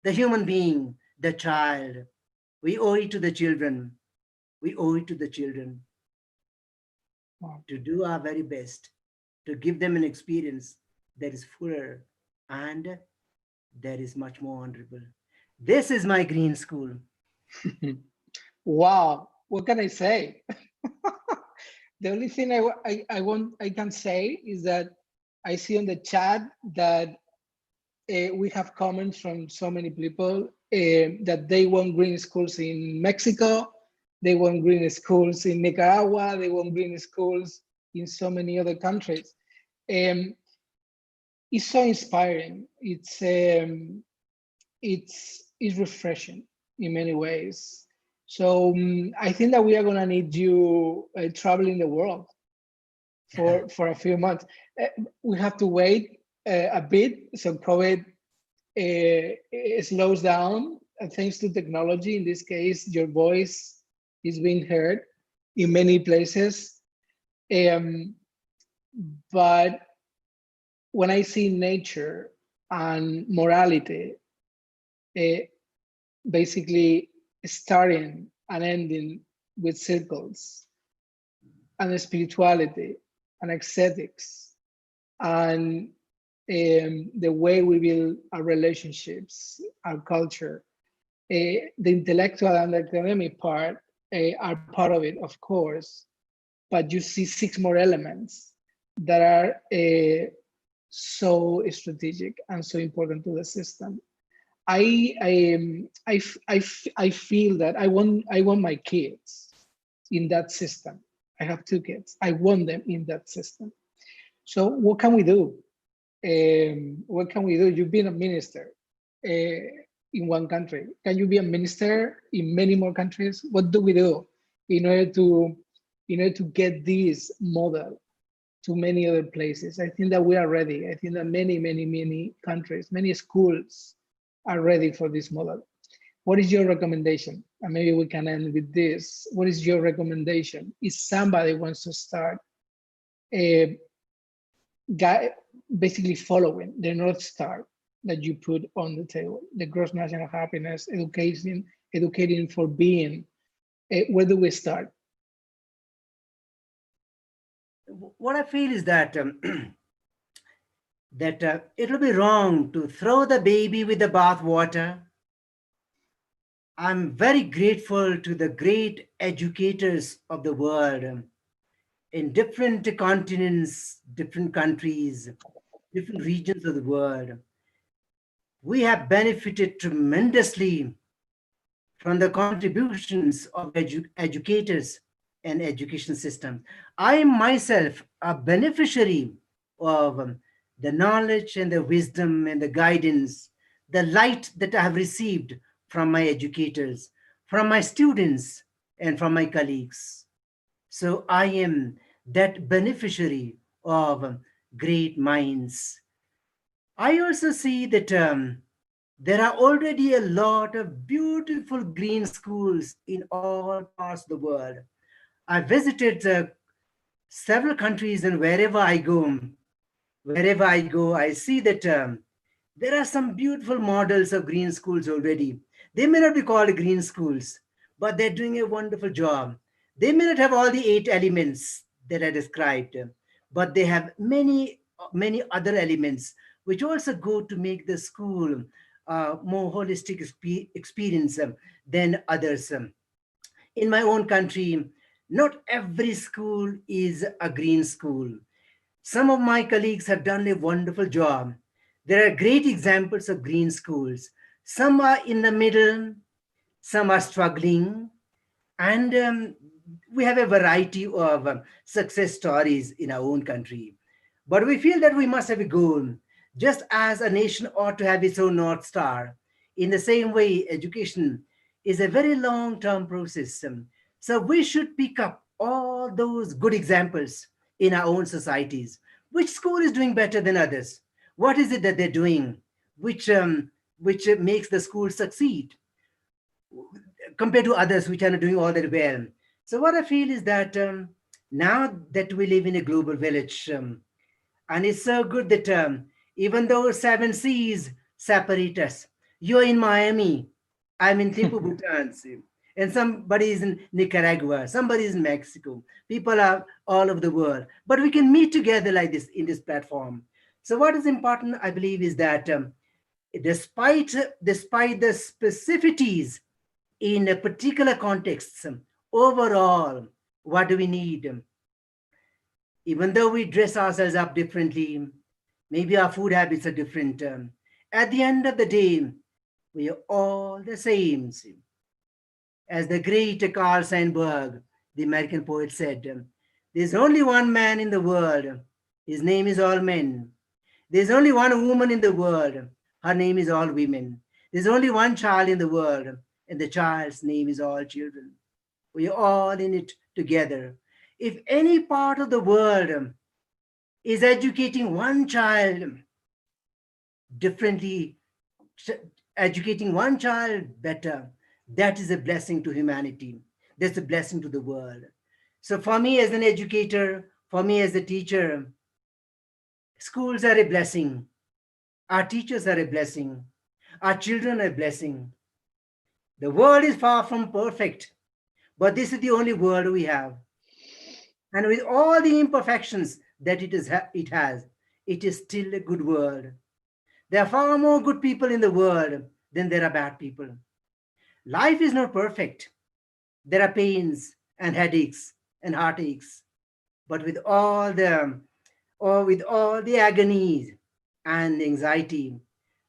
the human being, the child, we owe it to the children. We owe it to the children to do our very best, to give them an experience that is fuller and that is much more honorable. This is my green school. Wow, what can I say? The only thing I can say is that I see on the chat that we have comments from so many people that they want green schools in Mexico, they want green schools in Nicaragua, they want green schools in so many other countries. It's so inspiring. It's refreshing in many ways. So I think that we are gonna need you traveling the world for a few months. We have to wait a bit so COVID slows down, and thanks to technology. In this case, your voice is being heard in many places. But when I see nature and morality basically starting and ending with circles, and spirituality and aesthetics, and the way we build our relationships, our culture, the intellectual and academic part are part of it, of course, but you see 6 more elements that are so strategic and so important to the system. I feel that I want my kids in that system. I have two kids. I want them in that system. So what can we do? What can we do? You've been a minister in one country. Can you be a minister in many more countries? What do we do in order to get this model to many other places? I think that we are ready. I think that many countries, many schools are ready for this model. What is your recommendation? And maybe we can end with this. What is your recommendation if somebody wants to start basically following the North Star that you put on the table, the gross national happiness, educating for being? Where do we start? What I feel is that it'll be wrong to throw the baby with the bathwater. I'm very grateful to the great educators of the world in different continents, different countries, different regions of the world. We have benefited tremendously from the contributions of educators and education systems. I am myself a beneficiary of the knowledge and the wisdom and the guidance, the light that I have received from my educators, from my students, and from my colleagues. So I am that beneficiary of great minds. I also see that there are already a lot of beautiful green schools in all parts of the world. I visited several countries, and wherever I go, I see that there are some beautiful models of green schools already. They may not be called green schools, but they're doing a wonderful job. They may not have all the 8 elements that I described, but they have many other elements which also go to make the school more holistic experience than others. In my own country, not every school is a green school. Some of my colleagues have done a wonderful job. There are great examples of green schools. Some are in the middle, some are struggling, and we have a variety of success stories in our own country. But we feel that we must have a goal, just as a nation ought to have its own North Star. In the same way, education is a very long term process. So we should pick up all those good examples in our own societies. Which school is doing better than others? What is it that they're doing which makes the school succeed compared to others which are not doing all that well? So what I feel is that now that we live in a global village, and it's so good that even though 7 seas separate us, you're in Miami, I'm in Thimphu, Bhutan, see, and somebody is in Nicaragua, somebody is in Mexico. People are all over the world, but we can meet together like this in this platform. So what is important, I believe, is that despite the specificities in a particular context, overall, what do we need? Even though we dress ourselves up differently, maybe our food habits are different. At the end of the day, we are all the same. As the great Carl Sandburg, the American poet, said, there's only one man in the world. His name is all men. There's only one woman in the world. Her name is all women. There's only one child in the world, and the child's name is all children. We are all in it together. If any part of the world is educating one child differently, educating one child better, that is a blessing to humanity. That's a blessing to the world. So for me as an educator, for me as a teacher, schools are a blessing. Our teachers are a blessing. Our children are a blessing. The world is far from perfect, but this is the only world we have. And with all the imperfections that it has, it is still a good world. There are far more good people in the world than there are bad people. Life is not perfect. There are pains and headaches and heartaches. But with or with all the agonies and anxiety,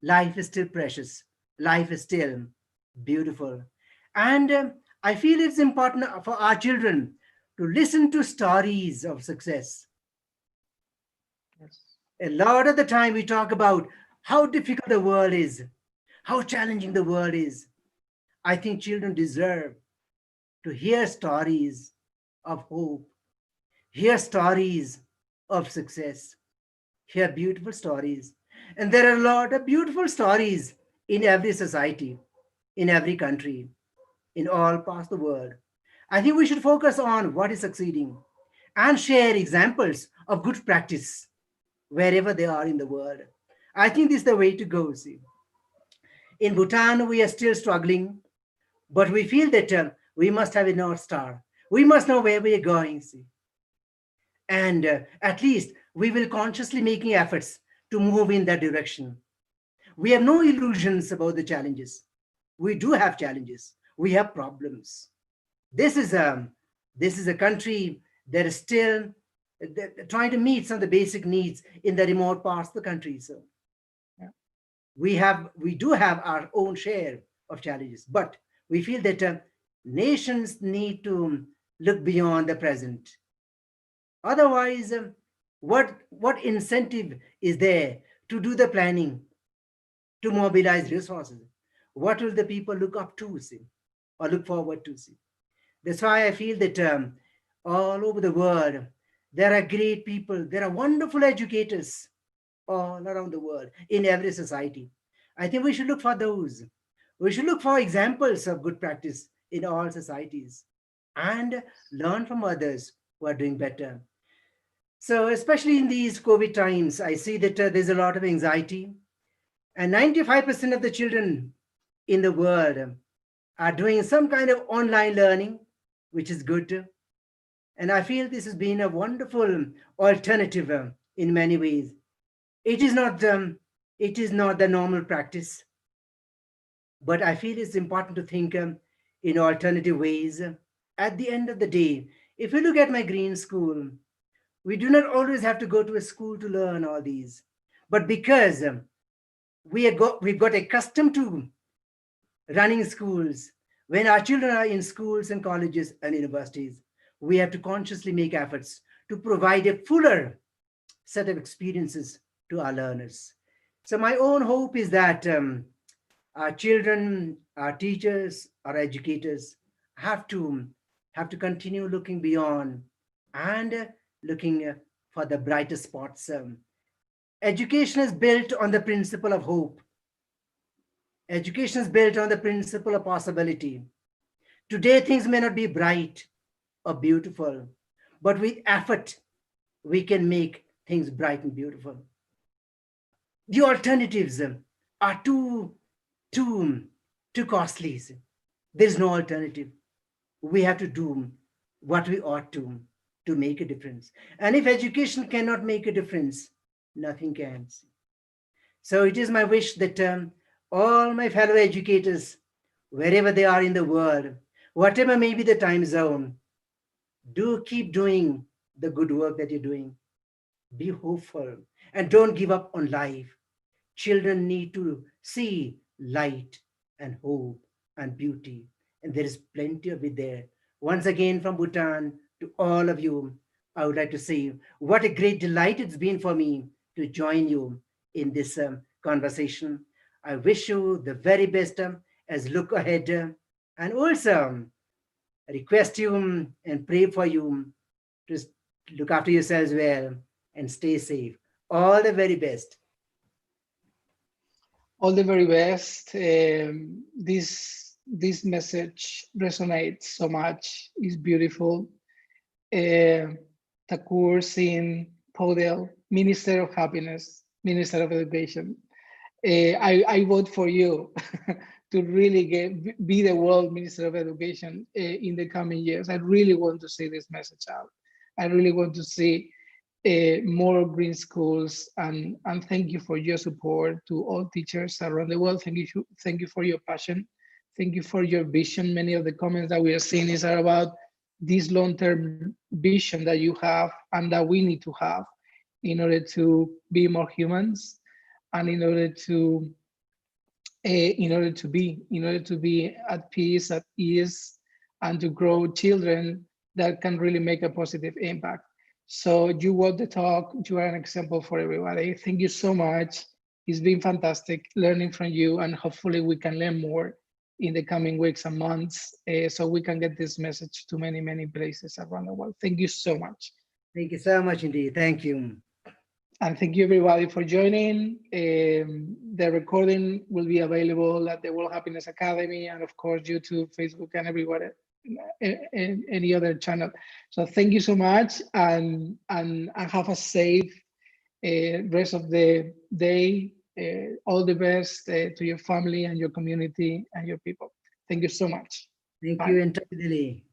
life is still precious. Life is still beautiful. And I feel it's important for our children to listen to stories of success. Yes. A lot of the time we talk about how difficult the world is, how challenging the world is. I think children deserve to hear stories of hope, hear stories of success, hear beautiful stories. And there are a lot of beautiful stories in every society, in every country, in all parts of the world. I think we should focus on what is succeeding and share examples of good practice wherever they are in the world. I think this is the way to go. See, in Bhutan, we are still struggling, but we feel that we must have a North Star. We must know where we are going. See, and at least we will consciously making efforts to move in that direction. We have no illusions about the challenges. We do have challenges. We have problems. This is a this is a country that is still trying to meet some of the basic needs in the remote parts of the country. So Yeah. we do have our own share of challenges, but we feel that nations need to look beyond the present. Otherwise, what incentive is there to do the planning, to mobilize resources? What will the people look up to see or look forward to see? That's why I feel that all over the world, there are great people, there are wonderful educators all around the world, in every society. I think we should look for those. We should look for examples of good practice in all societies and learn from others who are doing better. So, especially in these COVID times, I see that there's a lot of anxiety, and 95% of the children in the world are doing some kind of online learning, which is good. And I feel this has been a wonderful alternative in many ways. It is not it is not the normal practice, but I feel it's important to think in alternative ways. At the end of the day, if you look at my green school, we do not always have to go to a school to learn all these, but because we've got accustomed to running schools. When our children are in schools and colleges and universities, we have to consciously make efforts to provide a fuller set of experiences to our learners. So, my own hope is that our children, our teachers, our educators have to continue looking beyond and looking for the brighter spots. Education is built on the principle of hope. Education is built on the principle of possibility. Today, things may not be bright or beautiful, but with effort, we can make things bright and beautiful. The alternatives are too, too costly. There's no alternative. We have to do what we ought to make a difference. And if education cannot make a difference, nothing can. So it is my wish that all my fellow educators, wherever they are in the world, whatever may be the time zone, do keep doing the good work that you're doing. Be hopeful and don't give up on life. Children need to see light and hope and beauty, and there is plenty of it there. Once again, from Bhutan to all of you, I would like to say what a great delight it's been for me to join you in this conversation. I wish you the very best as look ahead, and also request you and pray for you to look after yourselves well and stay safe. All the very best. All the very best. This message resonates so much. It's beautiful. Thakur S Powdyel, Minister of Happiness, Minister of Education. I vote for you to really be the world Minister of Education in the coming years. I really want to see this message out. I really want to see more green schools, and thank you for your support to all teachers around the world. Thank you for your passion. Thank you for your vision. Many of the comments that we are seeing are about this long-term vision that you have and that we need to have in order to be more humans, and in order to be at peace, at ease, and to grow children that can really make a positive impact. So you walk the talk. You are an example for everybody. Thank you so much. It's been fantastic learning from you, and hopefully we can learn more in the coming weeks and months, so we can get this message to many, many places around the world. Thank you so much. Thank you so much indeed. Thank you. And thank you everybody for joining. The recording will be available at the World Happiness Academy, and of course YouTube, Facebook, and everywhere, and any other channel. So thank you so much, and have a safe rest of the day. All the best to your family and your community and your people. Thank you so much. Thank Bye. you entirely.